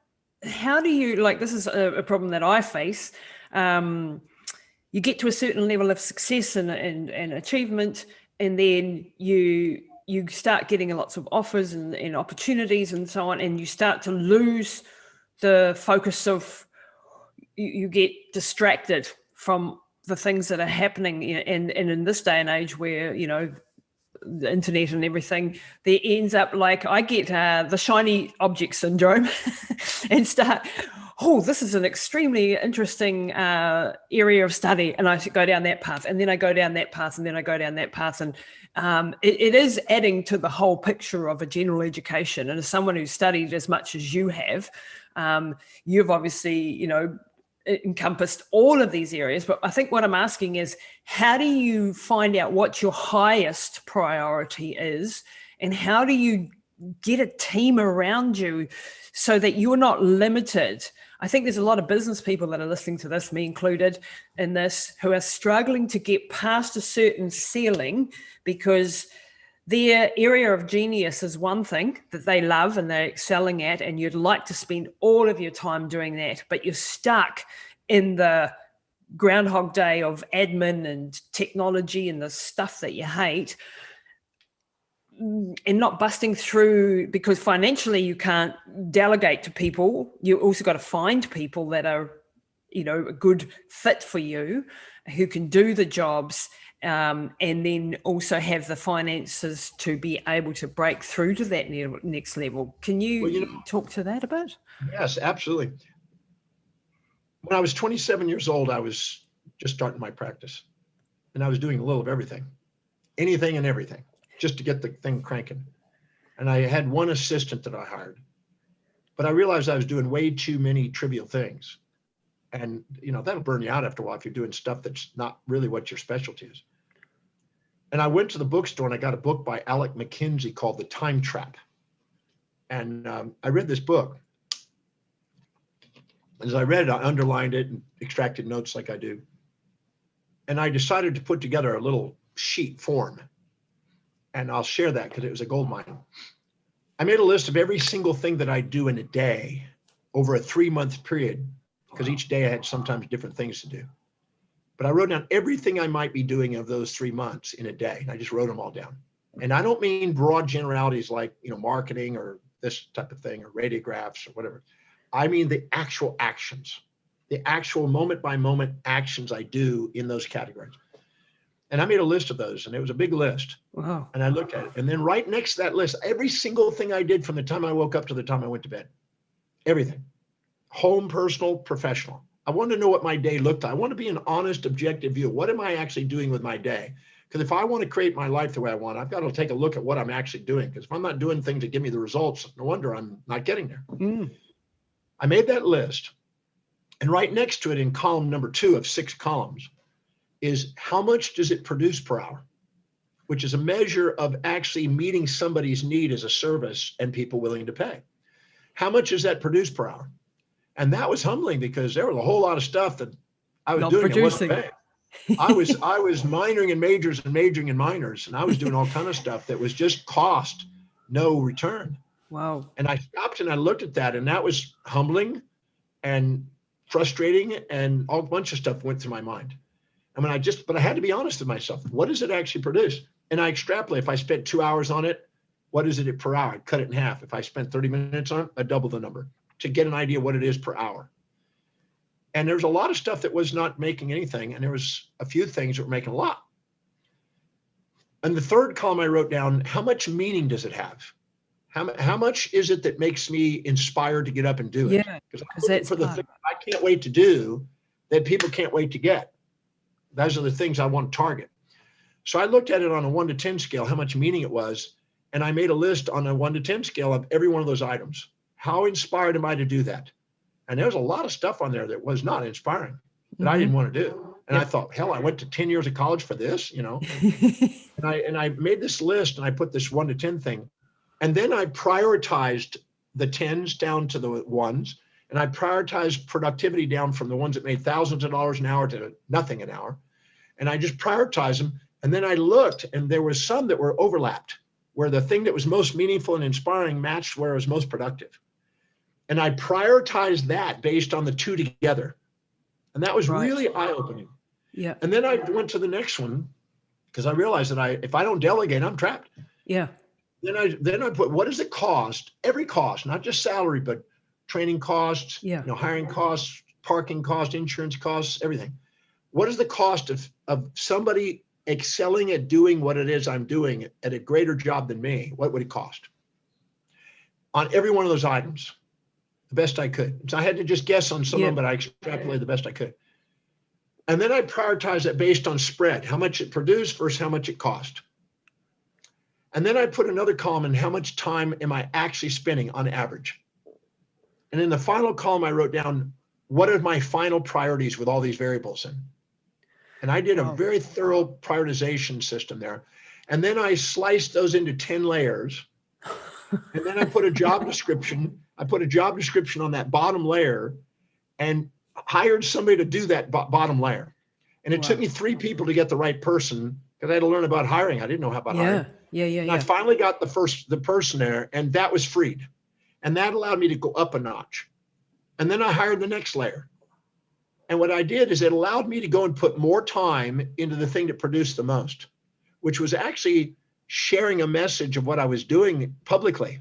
how do you, this is a problem that I face. You get to a certain level of success and achievement, and then you start getting lots of offers and opportunities and so on, and you start to lose the focus of, you get distracted from the things that are happening. And in this day and age where, the internet and everything, there ends up like I get the shiny object syndrome and start, this is an extremely interesting area of study. And I go down that path, and then I go down that path, and then I go down that path. And it is adding to the whole picture of a general education. And as someone who's studied as much as you have, you've obviously, encompassed all of these areas. But I think what I'm asking is, how do you find out what your highest priority is, and how do you get a team around you so that you're not limited? I think there's a lot of business people that are listening to this, me included in this, who are struggling to get past a certain ceiling because their area of genius is one thing that they love and they're excelling at, and you'd like to spend all of your time doing that, but you're stuck in the Groundhog Day of admin and technology and the stuff that you hate, and not busting through because financially you can't delegate to people. You also got to find people that are, a good fit for you, who can do the jobs, and then also have the finances to be able to break through to that next level. Can you talk to that a bit? Yes, absolutely. When I was 27 years old, I was just starting my practice, and I was doing a little of everything, anything and everything. just to get the thing cranking. And I had one assistant that I hired, but I realized I was doing way too many trivial things. And, that'll burn you out after a while if you're doing stuff that's not really what your specialty is. And I went to the bookstore and I got a book by Alec McKinsey called The Time Trap. And I read this book. As I read it, I underlined it and extracted notes like I do. And I decided to put together a little sheet form. And I'll share that because it was a gold mine. I made a list of every single thing that I do in a day over a 3-month period, because each day I had sometimes different things to do. But I wrote down everything I might be doing of those 3 months in a day. And I just wrote them all down. And I don't mean broad generalities like, marketing or this type of thing or radiographs or whatever. I mean the actual actions, the actual moment by moment actions I do in those categories. And I made a list of those, and it was a big list. Wow. And I looked at it. And then right next to that list, every single thing I did from the time I woke up to the time I went to bed, everything, home, personal, professional. I wanted to know what my day looked like. I want to be an honest, objective view. What am I actually doing with my day? Because if I want to create my life the way I want, I've got to take a look at what I'm actually doing. Because if I'm not doing things that give me the results, no wonder I'm not getting there. I made that list. And right next to it in column number 2 of 6 columns is how much does it produce per hour, which is a measure of actually meeting somebody's need as a service and people willing to pay. How much does that produce per hour? And that was humbling because there was a whole lot of stuff that I was doing that wasn't paying. I was minoring in majors and majoring in minors, and I was doing all kind of stuff that was just cost, no return. Wow. And I stopped and I looked at that, and that was humbling and frustrating, and all bunch of stuff went through my mind. I mean, but I had to be honest with myself. What does it actually produce? And I extrapolate. If I spent 2 hours on it, what is it per hour? I'd cut it in half. If I spent 30 minutes on it, I'd double the number to get an idea what it is per hour. And there's a lot of stuff that was not making anything. And there was a few things that were making a lot. And the third column I wrote down, how much meaning does it have? How much is it that makes me inspired to get up and do it? Yeah, because I'm looking for the thing I can't wait to do that people can't wait to get. Those are the things I want to target. So I looked at it on a 1 to 10 scale, how much meaning it was. And I made a list on a 1 to 10 scale of every one of those items. How inspired am I to do that? And there's a lot of stuff on there that was not inspiring that I didn't want to do. And I thought, hell, I went to 10 years of college for this, and I made this list and I put this 1 to 10 thing. And then I prioritized the 10s down to the 1s. And I prioritized productivity down from the ones that made thousands of dollars an hour to nothing an hour. And I just prioritized them. And then I looked, and there was some that were overlapped, where the thing that was most meaningful and inspiring matched where it was most productive. And I prioritized that based on the 2 together. And that was really eye-opening. Yeah. And then I went to the next one because I realized that if I don't delegate, I'm trapped. Yeah. Then I put, what does it cost? Every cost, not just salary, but training costs, hiring costs, parking costs, insurance costs, everything. What is the cost of somebody excelling at doing what it is I'm doing at a greater job than me? What would it cost? On every one of those items, the best I could. So I had to just guess on some of them, but I extrapolated the best I could. And then I prioritized it based on spread, how much it produced versus how much it cost. And then I put another column in how much time am I actually spending on average. And in the final column, I wrote down, what are my final priorities with all these variables in? And I did a very thorough prioritization system there. And then I sliced those into 10 layers. And then I put a job description. I put a job description on that bottom layer and hired somebody to do that bottom layer. And it took me 3 people to get the right person because I had to learn about hiring. I didn't know how about hiring. I finally got the person there, and that was freed. And that allowed me to go up a notch. And then I hired the next layer. And what I did is it allowed me to go and put more time into the thing that produced the most, which was actually sharing a message of what I was doing publicly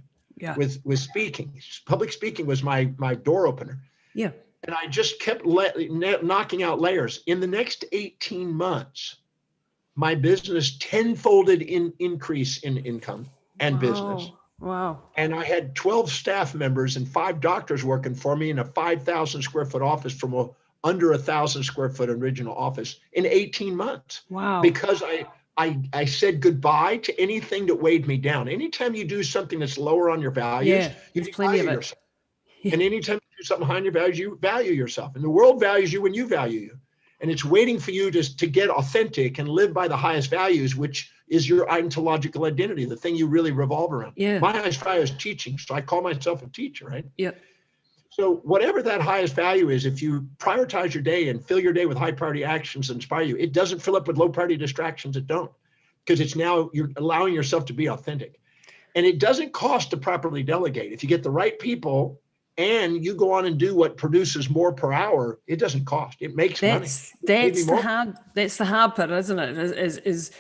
with speaking. Public speaking was my door opener. Yeah. And I just kept knocking out layers. In the next 18 months, my business tenfolded in increase in income and business. Wow. And I had 12 staff members and 5 doctors working for me in a 5,000 square foot office from a under 1,000 square foot original office in 18 months. Wow. Because I said goodbye to anything that weighed me down. Anytime you do something that's lower on your values, you there's plenty of devalue it. yourself. And anytime you do something high on your values, you value yourself. And the world values you when you value you. And it's waiting for you to get authentic and live by the highest values, which is your ontological identity, the thing you really revolve around. Yeah. My highest value is teaching. So I call myself a teacher, right? Yeah. So whatever that highest value is, if you prioritize your day and fill your day with high priority actions that inspire you, it doesn't fill up with low priority distractions that don't, because it's now you're allowing yourself to be authentic. And it doesn't cost to properly delegate. If you get the right people and you go on and do what produces more per hour, it doesn't cost. It makes money. That's the hard part, isn't it?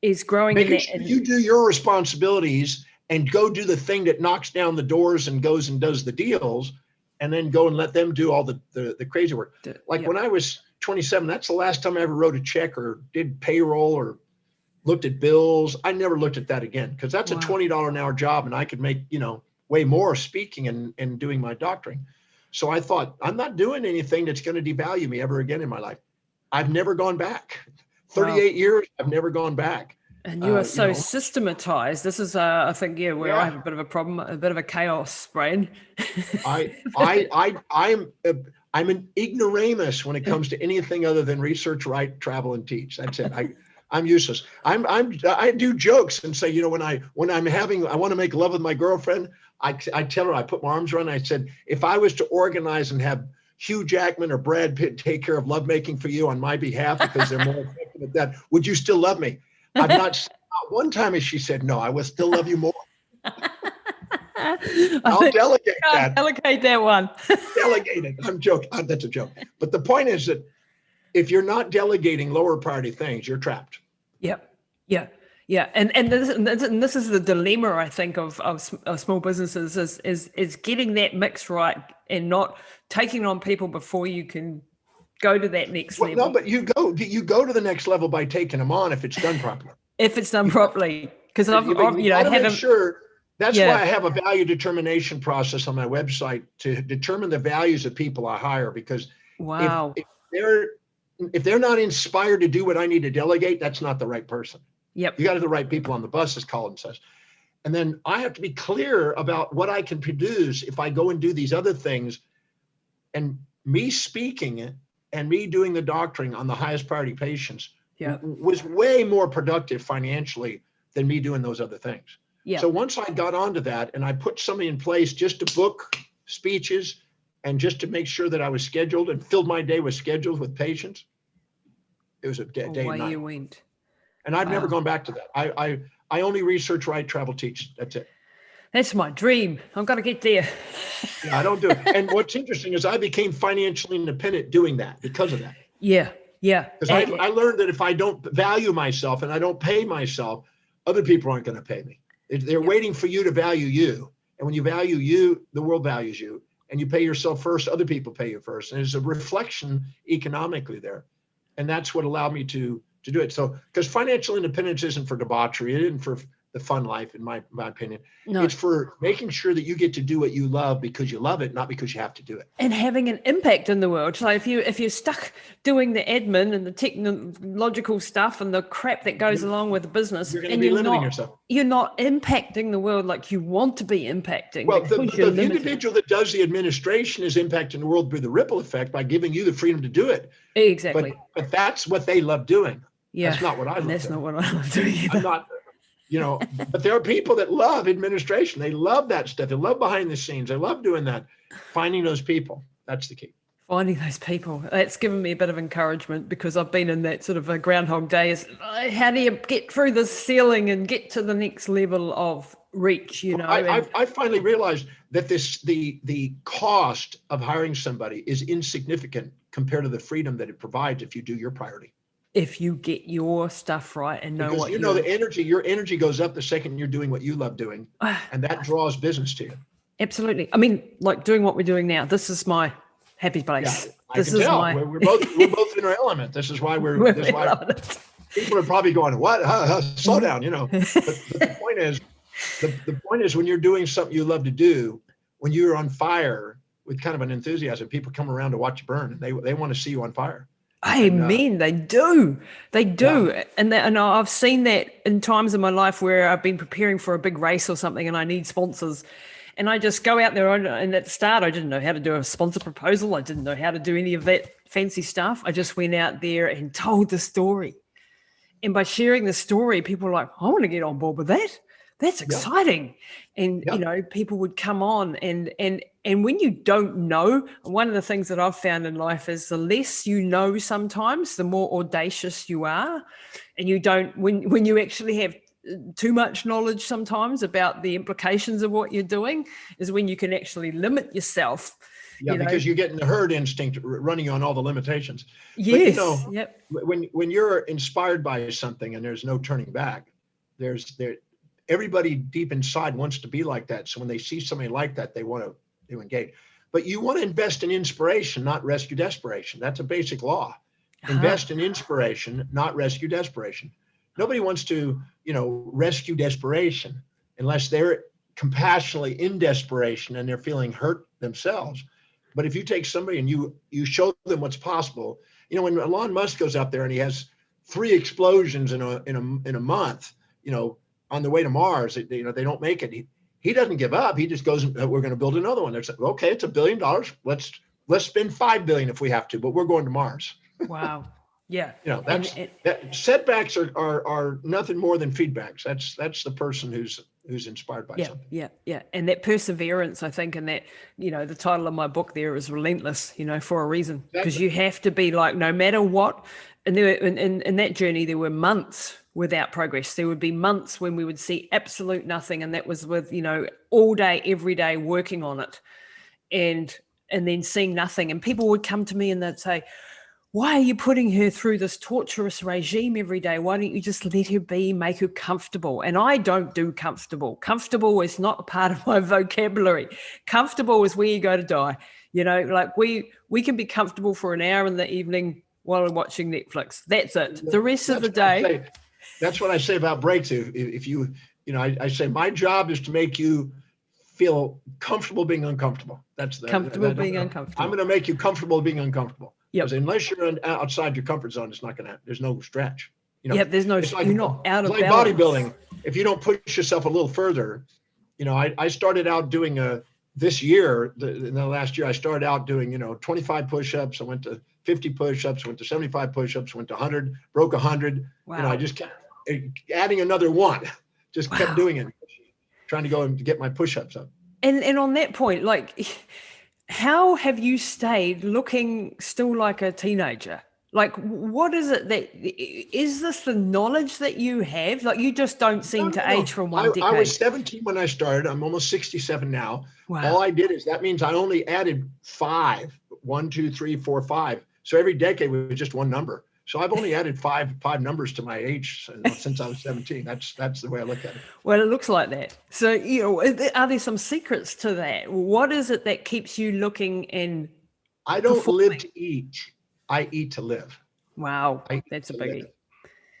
Is growing in making that. Sure you do your responsibilities and go do the thing that knocks down the doors and goes and does the deals, and then go and let them do all the crazy work. Like when I was 27, that's the last time I ever wrote a check or did payroll or looked at bills. I never looked at that again, because that's a $20 an hour job, and I could make, way more speaking and doing my doctoring. So I thought, I'm not doing anything that's going to devalue me ever again in my life. I've never gone back. 38 years, I've never gone back. And you are so systematized. This is, I think, where I have a bit of a problem, a bit of a chaos brain. I'm an ignoramus when it comes to anything other than research, write, travel, and teach. That's it. I'm useless. I do jokes and say, when I want to make love with my girlfriend, I tell her, I put my arms around her, I said, if I was to organize and have Hugh Jackman or Brad Pitt take care of lovemaking for you on my behalf because they're more effective at that, would you still love me? Not one time has she said no. I will still love you more. I'll delegate that. Delegate that one. Delegate it. I'm joking. That's a joke. But the point is that if you're not delegating lower priority things, you're trapped. Yep. Yeah. Yeah. And this is the dilemma, I think, of small businesses is getting that mix right and not taking on people before you can go to that next level. No, but you go to the next level by taking them on if it's done properly. If it's done properly, because I've make sure. That's why I have a value determination process on my website to determine the values of people I hire. Because if they're not inspired to do what I need to delegate, that's not the right person. Yep. You got to have the right people on the bus, as Colin says. And then I have to be clear about what I can produce if I go and do these other things. And me speaking and me doing the doctoring on the highest priority patients was way more productive financially than me doing those other things. Yeah. So once I got onto that and I put somebody in place just to book speeches and just to make sure that I was scheduled and filled my day with schedules with patients, it was a day and night. You went. And I've never gone back to that. I only research, write, travel, teach. That's it. That's my dream. I'm going to get there. Yeah, I don't do it. And what's interesting is I became financially independent doing that because of that. Yeah. Yeah. Because I learned that if I don't value myself and I don't pay myself, other people aren't going to pay me. They're waiting for you to value you. And when you value you, the world values you. And you pay yourself first, other people pay you first. And there's a reflection economically there. And that's what allowed me to do it. So, because financial independence isn't for debauchery, it isn't for the fun life, in my opinion. No. It's for making sure that you get to do what you love because you love it, not because you have to do it. And having an impact in the world. So if you're stuck doing the admin and the technological stuff and the crap that goes along with the business, you're going to be limiting yourself. You're not impacting the world like you want to be impacting. Well, the individual that does the administration is impacting the world through the ripple effect by giving you the freedom to do it. Exactly. But that's what they love doing. Yeah. That's not what I love doing. That's not what I love doing either. I'm not. But there are people that love administration. They love that stuff. They love behind the scenes. They love doing that. Finding those people. That's the key. Finding those people. That's given me a bit of encouragement because I've been in that sort of a Groundhog Day. How do you get through the ceiling and get to the next level of reach, I finally realized that the cost of hiring somebody is insignificant compared to the freedom that it provides if you do your priority. If you get your stuff right and know what your energy goes up the second you're doing what you love doing, and that draws business to you. Absolutely. I mean, like doing what we're doing now. This is my happy place. Yeah, I can tell. We're both in our element. This is why people are probably going, "What? Slow down," But the point is, when you're doing something you love to do, when you're on fire with kind of an enthusiasm, people come around to watch you burn, and they want to see you on fire. And Amen. They do. They do. yeah, And I've seen that in times in my life where I've been preparing for a big race or something and I need sponsors. And I just go out there. And at the start, I didn't know how to do a sponsor proposal. I didn't know how to do any of that fancy stuff. I just went out there and told the story. And by sharing the story, people were like, I want to get on board with that. That's exciting. And, people would come on and when you don't know, one of the things that I've found in life is the less you know sometimes, the more audacious you are. And you don't, when you actually have too much knowledge sometimes about the implications of what you're doing is when you can actually limit yourself. Yeah, because you're getting the herd instinct running on all the limitations. Yes. But when you're inspired by something and there's no turning back, everybody deep inside wants to be like that. So when they see somebody like that, they want to engage. But you want to invest in inspiration, not rescue desperation. That's a basic law. Invest in inspiration, not rescue desperation. Nobody wants to, rescue desperation unless they're compassionately in desperation and they're feeling hurt themselves. But if you take somebody and you show them what's possible, when Elon Musk goes out there and he has 3 explosions in a month, on the way to Mars, they don't make it. He doesn't give up. He just goes, we're going to build another one. They're like, okay, it's $1 billion. Let's spend $5 billion if we have to, but we're going to Mars. Wow. Yeah. Setbacks are nothing more than feedbacks. That's the person who's inspired by something. Yeah. And that perseverance, I think, and that, the title of my book there is Relentless, for a reason, because you have to be like, no matter what. And in that journey, there were months without progress. There would be months when we would see absolute nothing. And that was with, all day, every day working on it and then seeing nothing. And people would come to me and they'd say, why are you putting her through this torturous regime every day? Why don't you just let her be, make her comfortable? And I don't do comfortable. Comfortable is not a part of my vocabulary. Comfortable is where you go to die. Like we can be comfortable for an hour in the evening while we're watching Netflix. That's it. The rest of the day. That's what I say about breaks. If you, I say my job is to make you feel comfortable being uncomfortable. Being uncomfortable. I'm going to make you comfortable being uncomfortable. Because unless you're outside your comfort zone, it's not going to happen. There's no stretch. There's no. You're not out of balance. Like bodybuilding. If you don't push yourself a little further, I started out doing this year. In the last year, I started out doing 25 push-ups. I went to 50 push-ups. Went to 75 push-ups. Went to 100. Broke 100. Wow. I just kept adding another one. Just kept doing it, trying to go and get my push-ups up. And on that point, like, how have you stayed looking still like a teenager? Like, what is it is this the knowledge that you have? Like, you just don't seem to age from one decade. I was 17 when I started. I'm almost 67 now. Wow. All I did that means I only added 5, 1, 2, 3, 4, 5. So every decade was just one number. So I've only added five numbers to my age since I was 17. That's the way I look at it. Well, it looks like that. So, are there some secrets to that? What is it that keeps you looking and I don't live to eat. I eat to live. Wow. That's a biggie.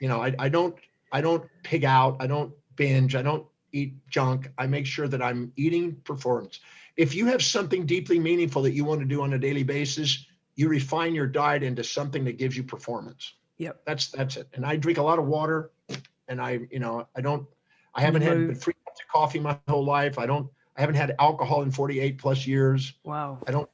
I don't pig out. I don't binge. I don't eat junk. I make sure that I'm eating performance. If you have something deeply meaningful that you want to do on a daily basis, you refine your diet into something that gives you performance. Yep. That's it. And I drink a lot of water, and I haven't had 3 cups of coffee my whole life. I haven't had alcohol in 48 plus years. Wow. I don't,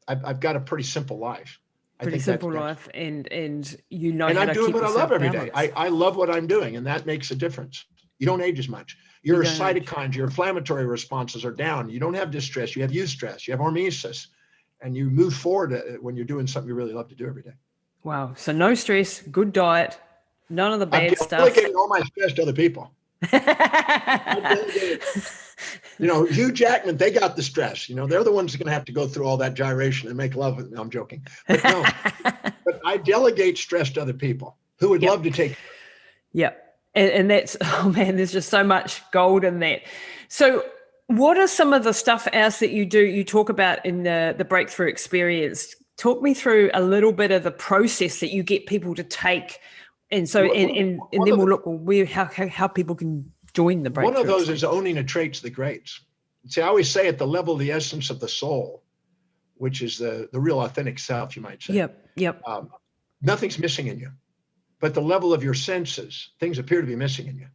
I've got a pretty simple life. Pretty simple life, and And I'm doing what I love every day. I love what I'm doing, and that makes a difference. You don't age as much. Your cytokines, your inflammatory responses are down. You don't have distress. You have eustress. You have hormesis. And you move forward when you're doing something you really love to do every day. Wow. So no stress, good diet, none of the bad stuff. I'm delegating all my stress to other people. Hugh Jackman, they got the stress. They're the ones that are going to have to go through all that gyration and make love with me. I'm joking. But no, but I delegate stress to other people who would love to take. Yep. And that's, oh man, there's just so much gold in that. So what are some of the stuff else that you talk about in the breakthrough experience? Talk me through a little bit of the process that you get people to take. And so, and then we'll look how people can join the breakthrough. One of those is owning the traits of the greats. See, I always say at the level of the essence of the soul, which is the real authentic self, you might say. Yep. Nothing's missing in you, but the level of your senses, things appear to be missing in you.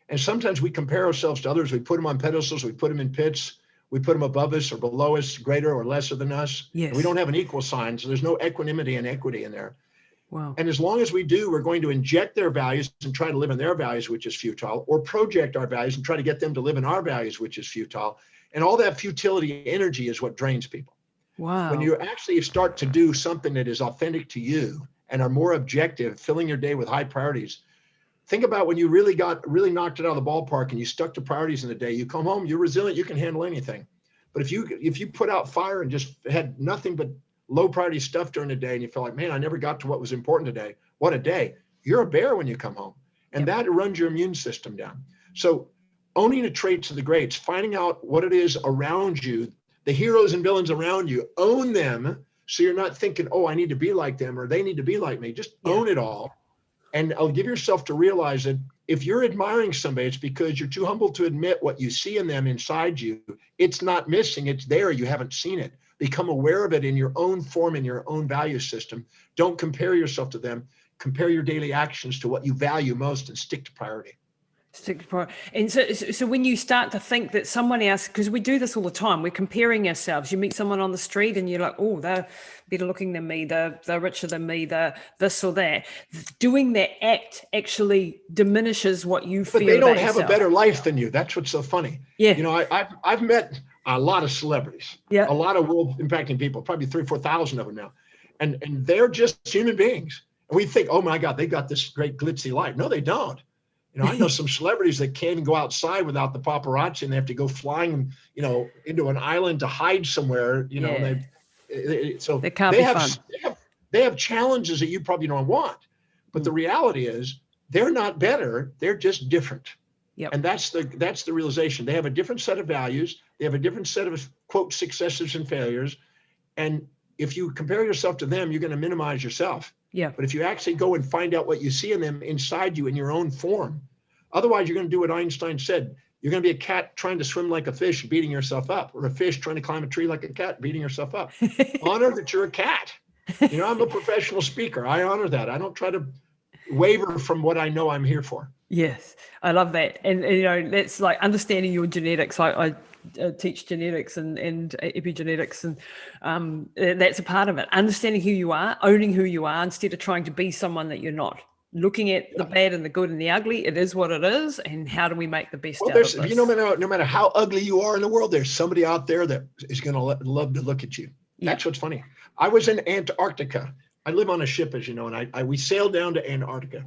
And sometimes we compare ourselves to others. We put them on pedestals. We put them in pits. We put them above us or below us, greater or lesser than us. Yes. And we don't have an equal sign. So there's no equanimity and equity in there. Wow. And as long as we do, we're going to inject their values and try to live in their values, which is futile, or project our values and try to get them to live in our values, which is futile. And all that futility energy is what drains people. Wow. When you actually start to do something that is authentic to you and are more objective, filling your day with high priorities. Think about when you really knocked it out of the ballpark and you stuck to priorities in the day. You come home, you're resilient, you can handle anything. But if you put out fire and just had nothing but low priority stuff during the day and you feel like, man, I never got to what was important today. What a day. You're a bear when you come home. And that runs your immune system down. So owning the traits of the greats, finding out what it is around you, the heroes and villains around you, own them. So you're not thinking, oh, I need to be like them or they need to be like me. Just own it all. And I'll give yourself to realize that if you're admiring somebody, it's because you're too humble to admit what you see in them inside you. It's not missing. It's there. You haven't seen it. Become aware of it in your own form, in your own value system. Don't compare yourself to them. Compare your daily actions to what you value most and stick to priority. And so when you start to think that someone else, because we do this all the time, we're comparing ourselves. You meet someone on the street and you're like, oh, they're better looking than me, they're richer than me, they're this or that. Doing that act actually diminishes what you feel. But they don't have yourself. A better life than you. That's what's so funny. Yeah. You know, I've met a lot of celebrities, a lot of world impacting people, probably 3,000 or 4,000 of them now. And they're just human beings. And we think, oh my God, they got this great glitzy life. No, they don't. You know, I know some celebrities that can't go outside without the paparazzi and they have to go flying, you know, into an island to hide somewhere, you know, and they have challenges that you probably don't want. But the reality is they're not better. They're just different. Yep. And that's the realization. They have a different set of values. They have a different set of, quote, successes and failures. And if you compare yourself to them, you're going to minimize yourself. Yeah. But if you actually go and find out what you see in them inside you in your own form, otherwise you're going to do what Einstein said. You're going to be a cat trying to swim like a fish, beating yourself up, or a fish trying to climb a tree like a cat, beating yourself up. Honor that you're a cat. You know, I'm a professional speaker. I honor that. I don't try to waver from what I know I'm here for. Yes, I love that. And you know, that's like understanding your genetics. I teach genetics and epigenetics, and that's a part of it. Understanding who you are, owning who you are, instead of trying to be someone that you're not. Looking at the bad and the good and the ugly, it is what it is, and how do we make the best out of this? You know, no matter how ugly you are in the world, there's somebody out there that is going to love to look at you. That's what's funny. I was in Antarctica. I live on a ship, as you know, and we sailed down to Antarctica,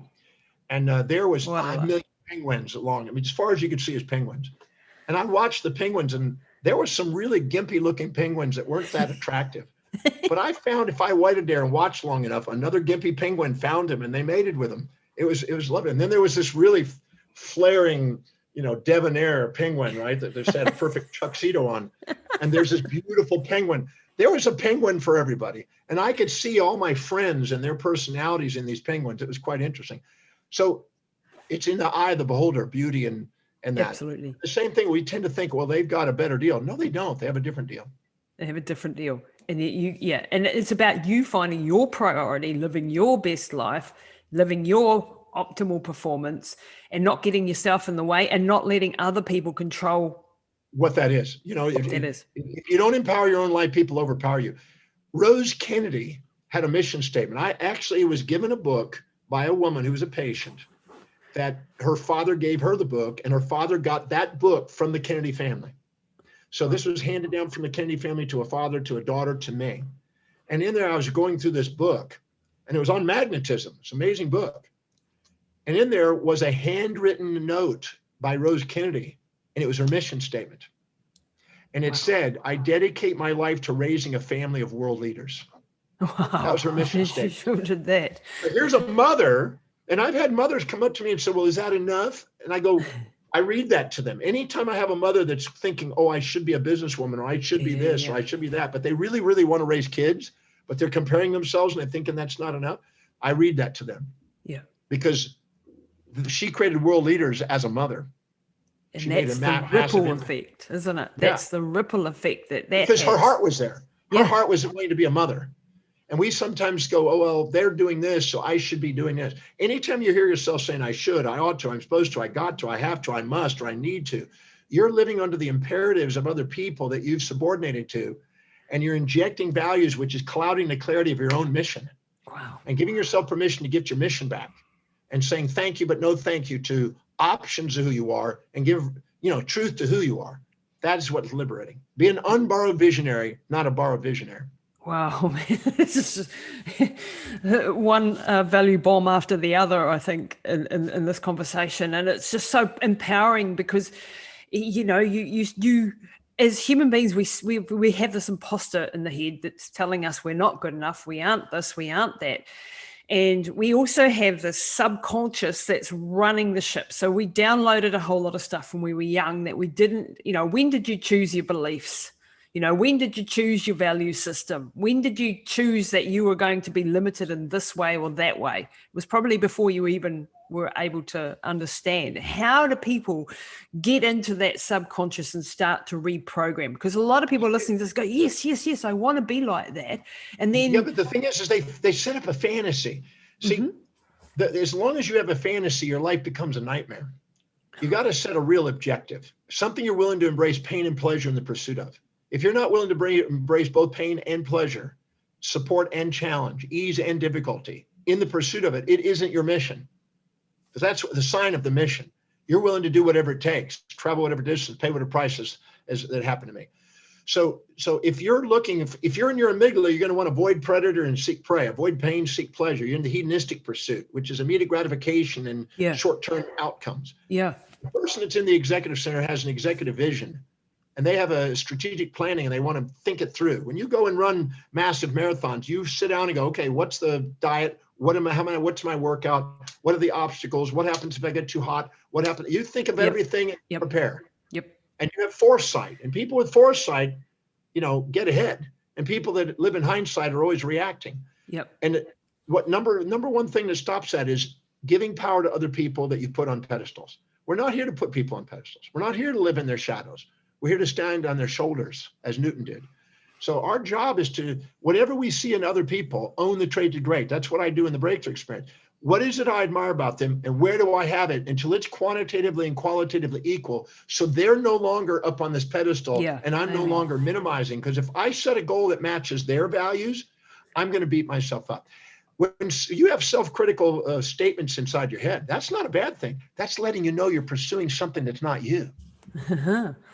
and there was 5 million penguins along. I mean, as far as you could see is penguins. And I watched the penguins, and there were some really gimpy looking penguins that weren't that attractive. But I found if I waited there and watched long enough, another gimpy penguin found him and they mated with him. It was lovely. And then there was this really flaring, you know, debonair penguin, right? That just had a perfect tuxedo on. And there's this beautiful penguin. There was a penguin for everybody. And I could see all my friends and their personalities in these penguins. It was quite interesting. So it's in the eye of the beholder, beauty and that. Absolutely. The same thing, we tend to think, well, they've got a better deal. No, they don't. They have a different deal. They have a different deal. And and it's about you finding your priority, living your best life, living your optimal performance, and not getting yourself in the way and not letting other people control what that is. You know, if you don't empower your own life, people overpower you. Rose Kennedy had a mission statement. I actually was given a book by a woman who was a patient that her father gave her the book, and her father got that book from the Kennedy family. So this was handed down from the Kennedy family to a father, to a daughter, to me. And in there, I was going through this book, and it was on magnetism. It's an amazing book. And in there was a handwritten note by Rose Kennedy, and it was her mission statement. And it said, I dedicate my life to raising a family of world leaders. Wow. That was her mission statement. She sure did that. But here's a mother, and I've had mothers come up to me and say, well, is that enough? And I go, I read that to them. Anytime I have a mother that's thinking, oh, I should be a businesswoman, or I should be this, or I should be that, but they really, really want to raise kids, but they're comparing themselves and they're thinking that's not enough. I read that to them. Yeah. Because she created world leaders as a mother. And that's the ripple effect, isn't it? That's the ripple effect. Because her heart was there. Her heart was wanting to be a mother. And we sometimes go, oh, well, they're doing this, so I should be doing this. Anytime you hear yourself saying, I should, I ought to, I'm supposed to, I got to, I have to, I must, or I need to, you're living under the imperatives of other people that you've subordinated to, and you're injecting values, which is clouding the clarity of your own mission. Wow. And giving yourself permission to get your mission back and saying thank you, but no thank you to options of who you are, and give, truth to who you are. That is what's liberating. Be an unborrowed visionary, not a borrowed visionary. Wow, man. This is one value bomb after the other, I think, in this conversation. And it's just so empowering because, you as human beings, we have this imposter in the head that's telling us we're not good enough, we aren't this, we aren't that. And we also have this subconscious that's running the ship. So we downloaded a whole lot of stuff when we were young that we didn't, when did you choose your beliefs? When did you choose your value system? When did you choose that you were going to be limited in this way or that way? It was probably before you even were able to understand. How do people get into that subconscious and start to reprogram? Because a lot of people listening to this go, yes, I want to be like that. And then... Yeah, but the thing is they set up a fantasy. See, as long as you have a fantasy, your life becomes a nightmare. You got to set a real objective, something you're willing to embrace pain and pleasure in the pursuit of. If you're not willing to embrace both pain and pleasure, support and challenge, ease and difficulty in the pursuit of it, it isn't your mission. Because that's the sign of the mission. You're willing to do whatever it takes, travel whatever distance, pay whatever prices, as that happened to me. So if you're looking, if you're in your amygdala, you're going to want to avoid predator and seek prey, avoid pain, seek pleasure. You're in the hedonistic pursuit, which is immediate gratification and short-term outcomes. Yeah. The person that's in the executive center has an executive vision, and they have a strategic planning, and they want to think it through. When you go and run massive marathons, you sit down and go, okay, what's the diet? What's my workout? What are the obstacles? What happens if I get too hot? What happens? You think of everything and prepare. Yep. And you have foresight. And people with foresight, get ahead. And people that live in hindsight are always reacting. Yep. And what number one thing that stops that is giving power to other people that you put on pedestals. We're not here to put people on pedestals. We're not here to live in their shadows. We're here to stand on their shoulders, as Newton did. So our job is to, whatever we see in other people, own the trait to great. That's what I do in the breakthrough experience. What is it I admire about them, and where do I have it until it's quantitatively and qualitatively equal, so they're no longer up on this pedestal and I'm no longer minimizing? Because if I set a goal that matches their values, I'm going to beat myself up. When you have self-critical statements inside your head, that's not a bad thing. That's letting you know you're pursuing something that's not you.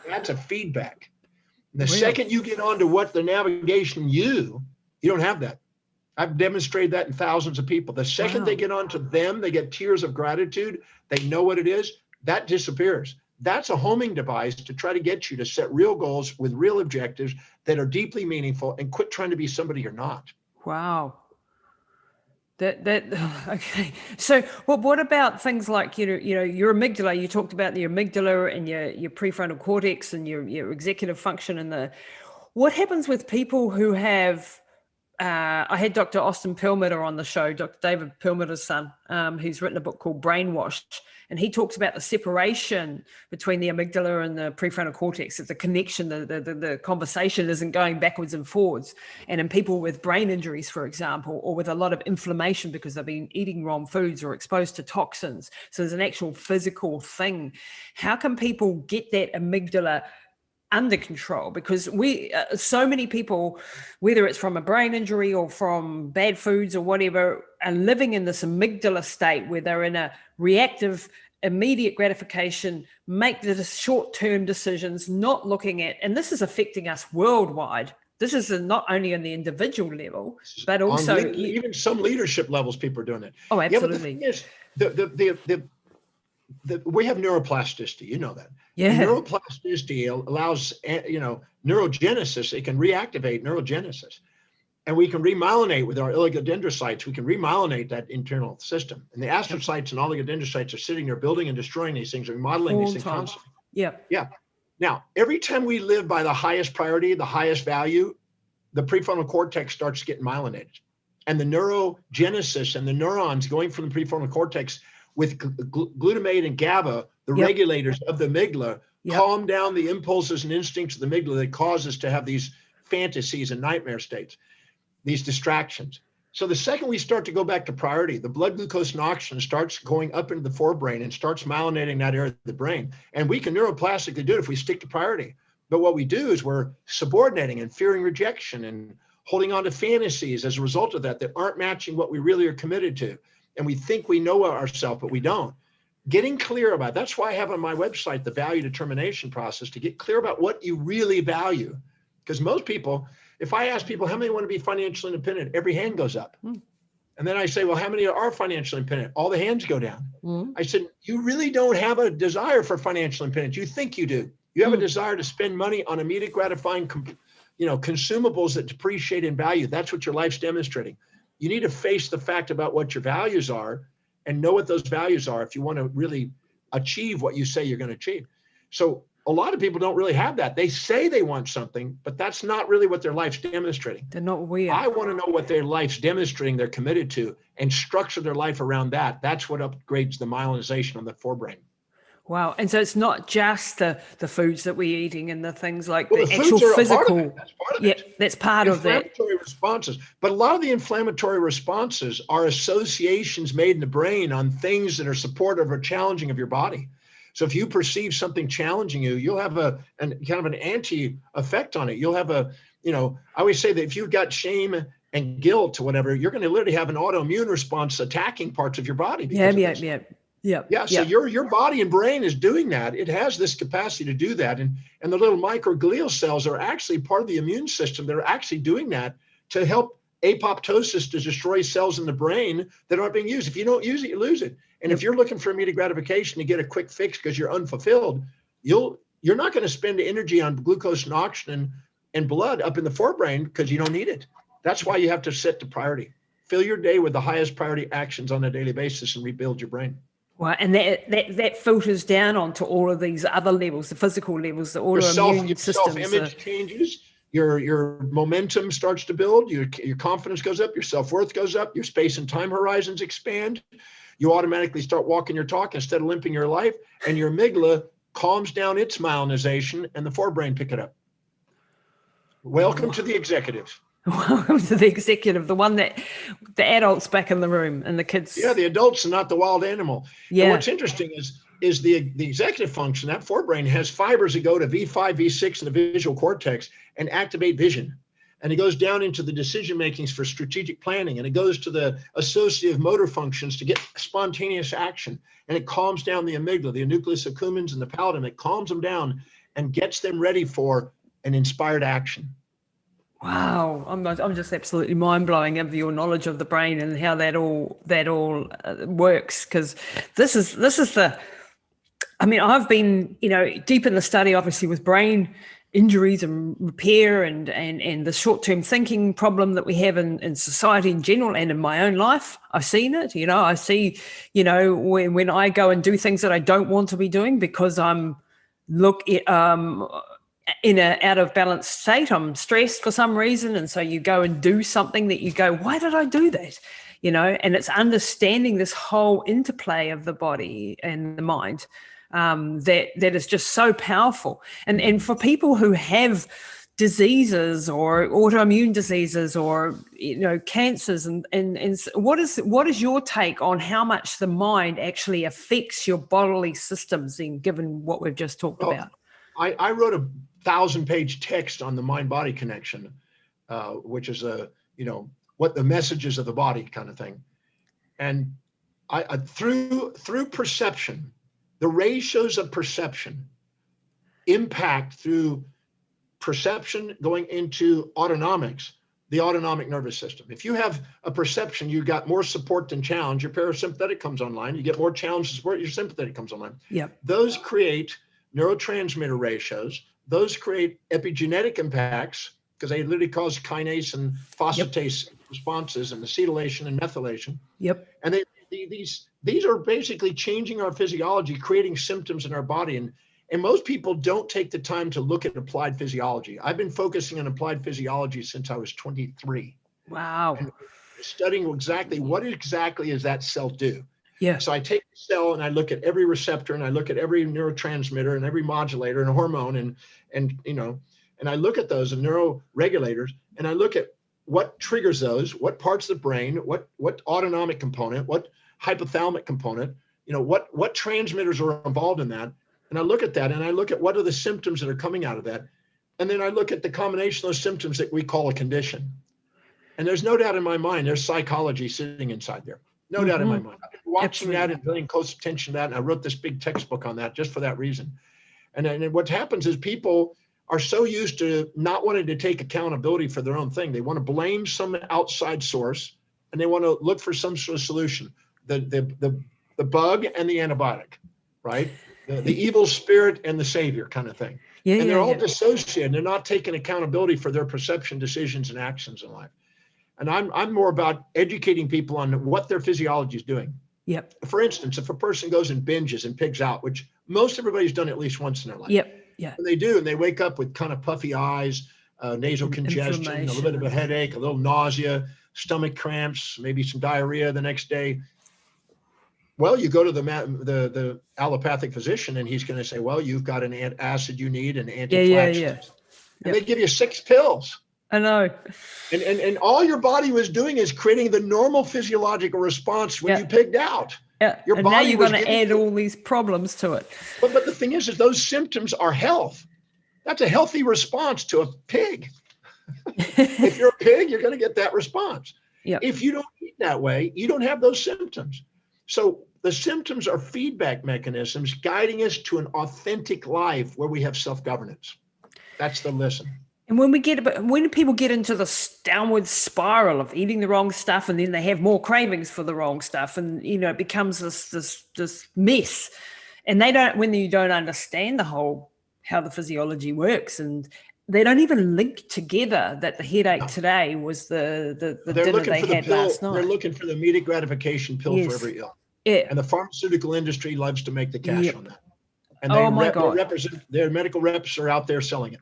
That's a feedback. The second you get onto what the navigation you don't have that. I've demonstrated that in thousands of people. The second they get onto them, they get tears of gratitude. They know what it is. That disappears. That's a homing device to try to get you to set real goals with real objectives that are deeply meaningful, and quit trying to be somebody you're not. Wow. Okay. So what about things like, your amygdala? You talked about your amygdala and your prefrontal cortex and your executive function, and what happens with people who have, I had Dr. Austin Perlmutter on the show, Dr. David Perlmutter's son, who's written a book called Brainwashed, and he talks about the separation between the amygdala and the prefrontal cortex. It's a connection. The conversation isn't going backwards and forwards. And in people with brain injuries, for example, or with a lot of inflammation because they've been eating wrong foods or exposed to toxins, so there's an actual physical thing. How can people get that amygdala under control? Because so many people, whether it's from a brain injury or from bad foods or whatever, are living in this amygdala state where they're in a reactive, immediate gratification, make the short-term decisions, not looking at, and this is affecting us worldwide. This is not only on the individual level, but also even some leadership levels, people are doing it. Oh, absolutely. Yeah, but the thing is, we have neuroplasticity, you know that. Yeah. And neuroplasticity allows, neurogenesis. It can reactivate neurogenesis. And we can remyelinate with our oligodendrocytes. We can remyelinate that internal system. And the astrocytes and oligodendrocytes are sitting there building and destroying these things, remodeling these things constantly. Yeah. Yeah. Now, every time we live by the highest priority, the highest value, the prefrontal cortex starts getting myelinated. And the neurogenesis and the neurons going from the prefrontal cortex with glutamate and GABA, the regulators of the amygdala, calm down the impulses and instincts of the amygdala that cause us to have these fantasies and nightmare states, these distractions. So the second we start to go back to priority, the blood glucose and oxygen starts going up into the forebrain and starts myelinating that area of the brain. And we can neuroplastically do it if we stick to priority. But what we do is we're subordinating and fearing rejection and holding on to fantasies as a result of that aren't matching what we really are committed to. And we think we know ourselves, but we don't. Getting clear about it. That's why I have on my website the value determination process, to get clear about what you really value. Because most people, if I ask people how many want to be financially independent, every hand goes up. And then I say, well, how many are financially independent? All the hands go down. I said, you really don't have a desire for financial independence. You think you do. You have a desire to spend money on immediate gratifying, consumables that depreciate in value. That's what your life's demonstrating. You need to face the fact about what your values are and know what those values are if you want to really achieve what you say you're going to achieve. So a lot of people don't really have that. They say they want something, but that's not really what their life's demonstrating. They're not weird. I want to know what their life's demonstrating they're committed to and structure their life around that. That's what upgrades the myelinization on the forebrain. Wow. And so it's not just the foods that we're eating and the things like the actual physical. That's part of it. That's part of that. Inflammatory responses. But a lot of the inflammatory responses are associations made in the brain on things that are supportive or challenging of your body. So if you perceive something challenging you, you'll have kind of an anti effect on it. You'll have I always say that if you've got shame and guilt or whatever, you're going to literally have an autoimmune response attacking parts of your body. Yeah. So your body and brain is doing that. It has this capacity to do that. And the little microglial cells are actually part of the immune system. They're actually doing that to help apoptosis, to destroy cells in the brain that aren't being used. If you don't use it, you lose it. And if you're looking for immediate gratification to get a quick fix because you're unfulfilled, you're not going to spend energy on glucose and oxygen and blood up in the forebrain because you don't need it. That's why you have to set the priority. Fill your day with the highest priority actions on a daily basis and rebuild your brain. Well, and that filters down onto all of these other levels, the physical levels, the autoimmune systems. Your self-image changes, your momentum starts to build, your confidence goes up, your self-worth goes up, your space and time horizons expand. You automatically start walking your talk instead of limping your life, and your amygdala calms down its myelinization, and the forebrain pick it up. Welcome to the executive. Welcome to the executive, the one that the adults back in the room and the kids. Yeah, the adults and not the wild animal. Yeah. And what's interesting is the executive function, that forebrain has fibers that go to V5, V6 in the visual cortex and activate vision. And it goes down into the decision makings for strategic planning. And it goes to the associative motor functions to get spontaneous action. And it calms down the amygdala, the nucleus accumbens and the pallidum. It calms them down and gets them ready for an inspired action. Wow, I'm just absolutely mind-blowing of your knowledge of the brain and how that all works. Because this is the, I mean, I've been deep in the study, obviously, with brain injuries and repair and the short-term thinking problem that we have in society in general and in my own life. I've seen it. I see when I go and do things that I don't want to be doing because I'm in an out of balance state, I'm stressed for some reason. And so you go and do something that you go, why did I do that? And it's understanding this whole interplay of the body and the mind that is just so powerful. And for people who have diseases or autoimmune diseases or, cancers and what is your take on how much the mind actually affects your bodily systems given what we've just talked about? I wrote a 1,000-page text on the mind-body connection, which is what the messages of the body kind of thing. And I through perception, the ratios of perception impact through perception going into autonomics, the autonomic nervous system. If you have a perception, you've got more support than challenge, your parasympathetic comes online. You get more challenge and support, your sympathetic comes online. Yep. Those create neurotransmitter ratios. Those create epigenetic impacts because they literally cause kinase and phosphatase responses and acetylation and methylation. Yep. And these are basically changing our physiology, creating symptoms in our body. And most people don't take the time to look at applied physiology. I've been focusing on applied physiology since I was 23. Wow. And studying what exactly does that cell do? Yeah. So I take the cell and I look at every receptor and I look at every neurotransmitter and every modulator and hormone and And I look at those neuroregulators, and I look at what triggers those, what parts of the brain, what autonomic component, what hypothalamic component, what transmitters are involved in that. And I look at that, and I look at what are the symptoms that are coming out of that. And then I look at the combination of those symptoms that we call a condition. And there's no doubt in my mind, there's psychology sitting inside there. No doubt in my mind. I've been watching that and paying close attention to that. And I wrote this big textbook on that just for that reason. And then what happens is people are so used to not wanting to take accountability for their own thing. They want to blame some outside source, and they want to look for some sort of solution. The bug and the antibiotic, right? The evil spirit and the savior kind of thing. And they're all dissociated. They're not taking accountability for their perception, decisions, and actions in life. And I'm more about educating people on what their physiology is doing. Yep. For instance, if a person goes and binges and pigs out, which most everybody's done at least once in their life. Yep. Yeah. And they do, and they wake up with kind of puffy eyes, nasal congestion, a little bit of a headache, a little nausea, stomach cramps, maybe some diarrhea the next day. Well, you go to the allopathic physician, and he's going to say, well, you've got an acid you need, and anti-inflammatories. And they give you 6 pills. I know. And all your body was doing is creating the normal physiological response when you pigged out. Yeah. Your and body now you're going to add all these problems to it. But the thing is those symptoms are health. That's a healthy response to a pig. If you're a pig, you're going to get that response. Yep. If you don't eat that way, you don't have those symptoms. So the symptoms are feedback mechanisms guiding us to an authentic life where we have self-governance. That's the lesson. And when people get into this downward spiral of eating the wrong stuff, and then they have more cravings for the wrong stuff, and it becomes this mess, and when you don't understand how the physiology works, and they don't even link together that the headache today was the dinner they had last night. They're looking for the immediate gratification pill for every ill. Yeah. And the pharmaceutical industry loves to make the cash on that. And their medical reps are out there selling it.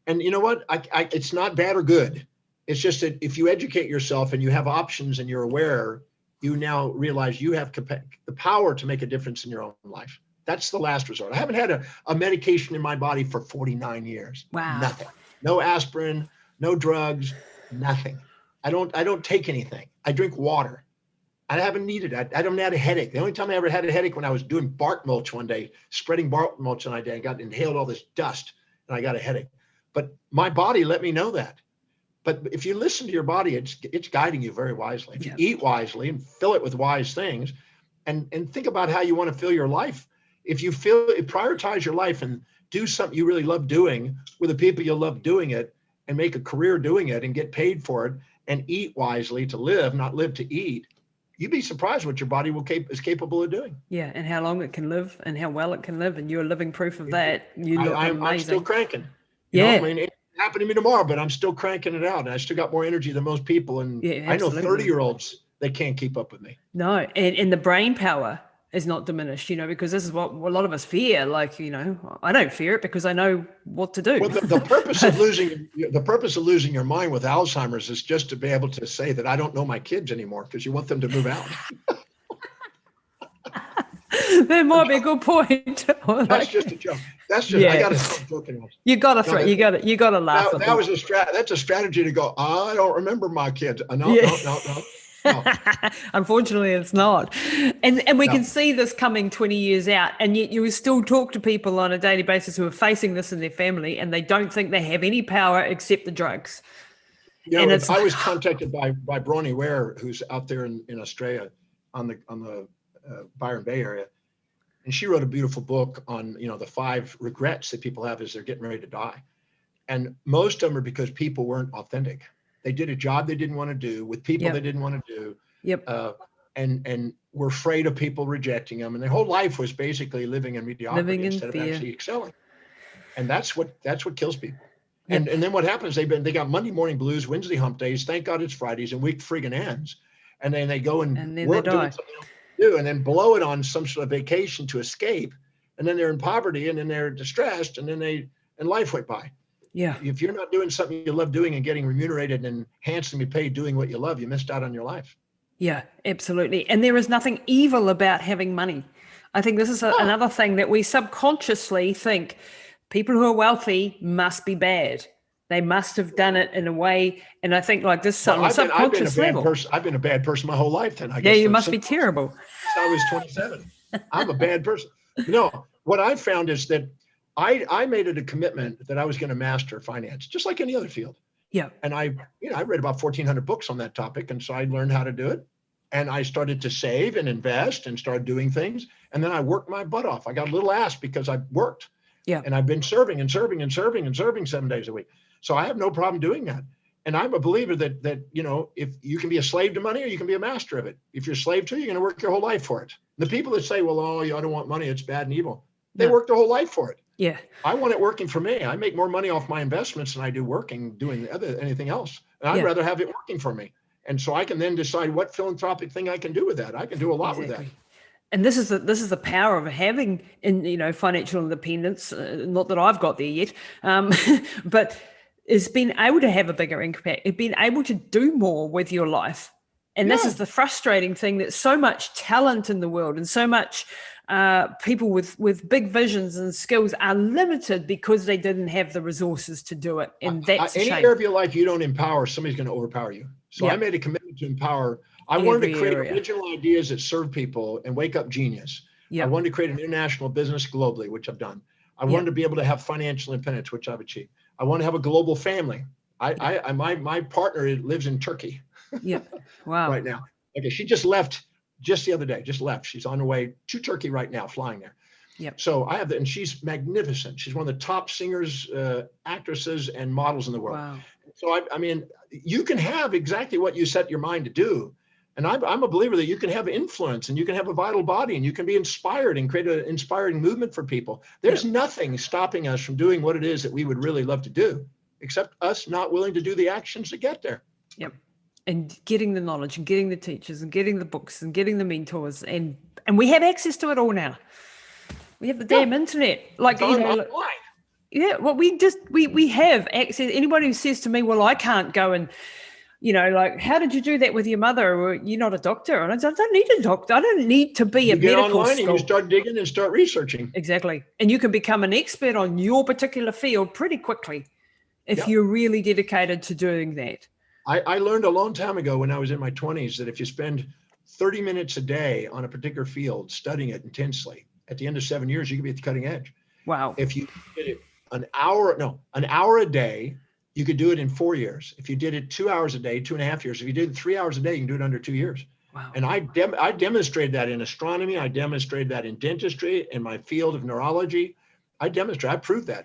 And you know what? It's not bad or good. It's just that if you educate yourself and you have options and you're aware, you now realize you have the power to make a difference in your own life. That's the last resort. I haven't had a medication in my body for 49 years. Wow. Nothing. No aspirin, no drugs, nothing. I don't take anything. I drink water. I haven't needed it. I haven't had a headache. The only time I ever had a headache when I was doing bark mulch one day, spreading bark mulch, and I got inhaled all this dust and I got a headache. But my body let me know that. But if you listen to your body, it's guiding you very wisely. If you eat wisely and fill it with wise things, and think about how you want to fill your life. If you prioritize your life and do something you really love doing with the people you love doing it, and make a career doing it and get paid for it, and eat wisely to live, not live to eat, you'd be surprised what your body is capable of doing. Yeah, and how long it can live and how well it can live. And you're living proof of that. I'm still cranking. I mean, it happened to me tomorrow, but I'm still cranking it out. And I still got more energy than most people. And I know 30-year-olds, they can't keep up with me. No, and the brain power is not diminished, because this is what a lot of us fear. Like, I don't fear it because I know what to do. Well, the purpose of losing your mind with Alzheimer's is just to be able to say that I don't know my kids anymore, because you want them to move out. That might be a good point. That's just a joke. That's just, I got to stop joking. You got to laugh. That's a strategy to go, I don't remember my kids. No. Unfortunately, it's not. And we can see this coming 20 years out. And yet you will still talk to people on a daily basis who are facing this in their family, and they don't think they have any power except the drugs. I was contacted by Bronnie Ware, who's out there in Australia on the Byron Bay area. And she wrote a beautiful book on, the 5 regrets that people have as they're getting ready to die. And most of them are because people weren't authentic. They did a job they didn't want to do with people they didn't want to do. Yep. And were afraid of people rejecting them. And their whole life was basically living in mediocrity instead of actually excelling. And that's what kills people. Yep. And then what happens, they got Monday morning blues, Wednesday hump days, thank God it's Fridays, and week friggin' ends. And then they go and work doing something else to do, and then blow it on some sort of vacation to escape. And then they're in poverty, and then they're distressed, and then life went by. Yeah. If you're not doing something you love doing and getting remunerated and handsomely paid doing what you love, you missed out on your life. Yeah, absolutely. And there is nothing evil about having money. I think this is another thing that we subconsciously think people who are wealthy must be bad. They must have done it in a way, and I think like this on a subconscious level. I've been a bad person my whole life. Then I Yeah, guess you must be terrible. Since I was 27. I'm a bad person. No, what I found is that I made it a commitment that I was going to master finance, just like any other field. Yeah. And I read about 1,400 books on that topic, and so I learned how to do it. And I started to save and invest and started doing things. And then I worked my butt off. I got a little ass because I worked. Yeah. And I've been serving 7 days a week. So I have no problem doing that. And I'm a believer that if you can be a slave to money or you can be a master of it. If you're a slave to it, you're going to work your whole I for it. The people that say, well, I don't want money, it's bad and evil. They work their whole life for it. Yeah. I want it working for me. I make more money off my investments than I do doing anything else. And I'd rather have it working for me. And so I can then decide what philanthropic thing I can do with that. I can do a lot with that. And this is the power of having financial independence. Not that I've got there yet, but it's been able to have a bigger impact. It's been able to do more with your life. And this is the frustrating thing, that so much talent in the world and so much people with big visions and skills are limited because they didn't have the resources to do it. And that's any area of your life you don't empower, somebody's going to overpower you. So I made a commitment to empower. I wanted to create original ideas that serve people and wake up genius. I wanted to create an international business globally, which I've done. I wanted to be able to have financial independence, which I've achieved. I want to have a global family. My partner lives in Turkey. Yeah. Wow. Right now. Okay. She just left just the other day, She's on her way to Turkey right now, flying there. Yep. So I have that, and she's magnificent. She's one of the top singers, actresses, and models in the world. Wow. So I mean, you can have exactly what you set your mind to do. And I'm a believer that you can have influence and you can have a vital body and you can be inspired and create an inspiring movement for people. There's nothing stopping us from doing what it is that we would really love to do, except us not willing to do the actions to get there. Yep. And getting the knowledge and getting the teachers and getting the books and getting the mentors. And we have access to it all now. We have the damn internet. Like, online. Yeah, well, we have access. Anybody who says to me, well, I can't go and, like, how did you do that with your mother? Or, you're not a doctor. And I don't need a doctor. I don't need to be a medical school. Online and you start digging and start researching. Exactly. And you can become an expert on your particular field pretty quickly if you're really dedicated to doing that. I learned a long time ago when I was in my 20s that if you spend 30 minutes a day on a particular field, studying it intensely, at the end of 7 years, you can be at the cutting edge. Wow. If you did it an hour a day, you could do it in 4 years. If you did it 2 hours a day, 2.5 years. If you did it 3 hours a day, you can do it under 2 years. Wow. And I demonstrated that in astronomy. I demonstrated that in dentistry, in my field of neurology. I proved that.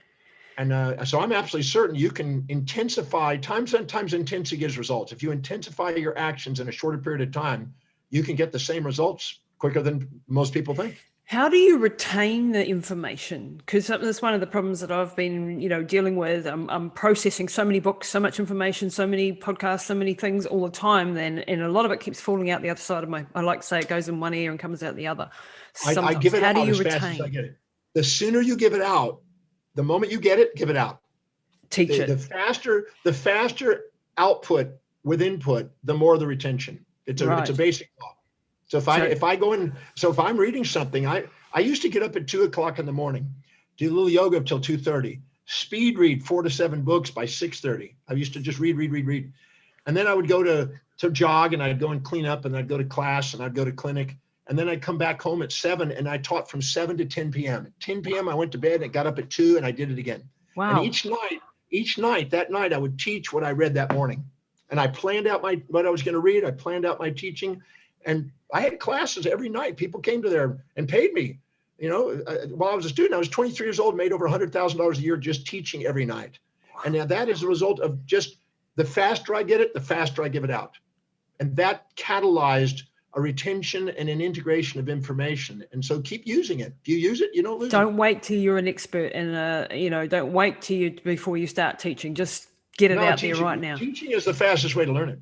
And so I'm absolutely certain you can intensify. Sometimes intensity gives results. If you intensify your actions in a shorter period of time, you can get the same results quicker than most people think. How do you retain the information? Because that's one of the problems that I've been, dealing with. I'm processing so many books, so much information, so many podcasts, so many things all the time. And a lot of it keeps falling out the other side of I like to say it goes in one ear and comes out the other. I give it out as fast as I get it. The sooner you give it out, the moment you get it, give it out. Teach it. The faster output with input, the more the retention. It's a basic law. So if I'm reading something, I used to get up at 2:00 in the morning, do a little yoga until 2:30, speed read 4 to 7 books by 6:30. I used to just read. And then I would go to jog, and I'd go and clean up, and I'd go to class, and I'd go to clinic. And then I'd come back home at 7 and I taught from 7 to 10 p.m. At 10 p.m. I went to bed and got up at 2 and I did it again. Wow. And each night I would teach what I read that morning. And I planned out what I was going to read. I planned out my teaching, and I had classes every night. People came to there and paid me. While I was a student, I was 23 years old, made over $100,000 a year just teaching every night. Wow. And now that is a result of just the faster I get it, the faster I give it out. And that catalyzed a retention and an integration of information. And so keep using it. If you use it, you don't lose it. Don't wait till you're an expert don't wait before you start teaching. Just get it out there right now. Teaching is the fastest way to learn it.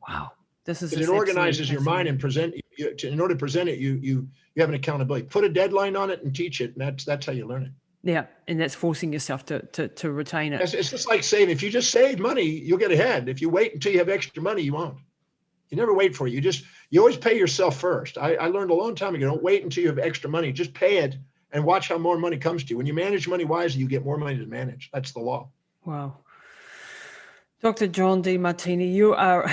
Wow. Because it organizes your mind and in order to present it, you have an accountability. Put a deadline on it and teach it. And that's how you learn it. Yeah. And that's forcing yourself to retain it. It's just like saving. If you just save money, you'll get ahead. If you wait until you have extra money, you won't. You never wait for it. You always pay yourself first. I learned a long time ago, don't wait until you have extra money. Just pay it and watch how more money comes to you. When you manage money wisely, you get more money to manage. That's the law. Wow. Dr. John DeMartini, you are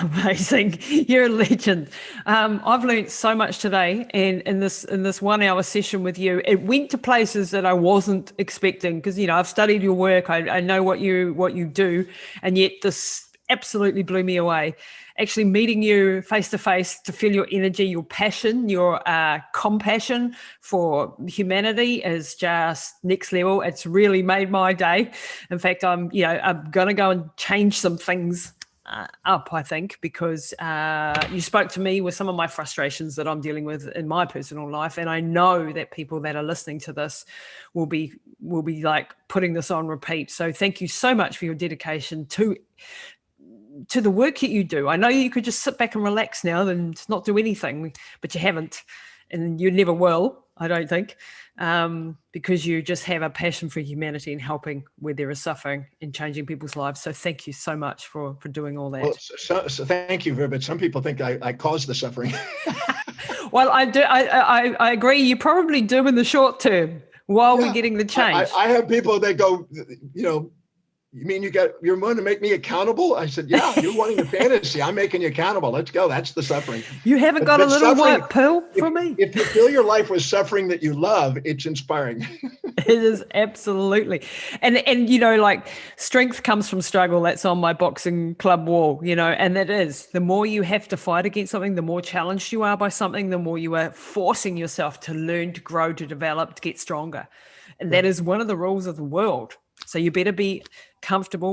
amazing. You're a legend. I've learned so much today, and in this 1 hour session with you, it went to places that I wasn't expecting, because I've studied your work. I know what you do, and yet this absolutely blew me away. Actually meeting you face to face, to feel your energy, your passion, your compassion for humanity is just next level. It's really made my day. In fact, I'm going to go and change some things up, I think, because you spoke to me with some of my frustrations that I'm dealing with in my personal life, and I know that people that are listening to this will be like putting this on repeat. So thank you so much for your dedication to the work that you do. I know you could just sit back and relax now and not do anything, but you haven't, and you never will, I don't think, because you just have a passion for humanity and helping where there is suffering and changing people's lives. So thank you so much for doing all that. Well, so thank you, but some people think I caused the suffering. Well, I do. I agree. You probably do in the short term while we're getting the change. I have people that go, you mean you're wanting to make me accountable? I said, yeah, you're wanting a fantasy. I'm making you accountable. Let's go. That's the suffering. You haven't got a little white pill for me? If you fill your life with suffering that you love, it's inspiring. It is, absolutely. And like, strength comes from struggle. That's on my boxing club wall, and that is, the more you have to fight against something, the more challenged you are by something, the more you are forcing yourself to learn, to grow, to develop, to get stronger. And that is one of the rules of the world. So you better be comfortable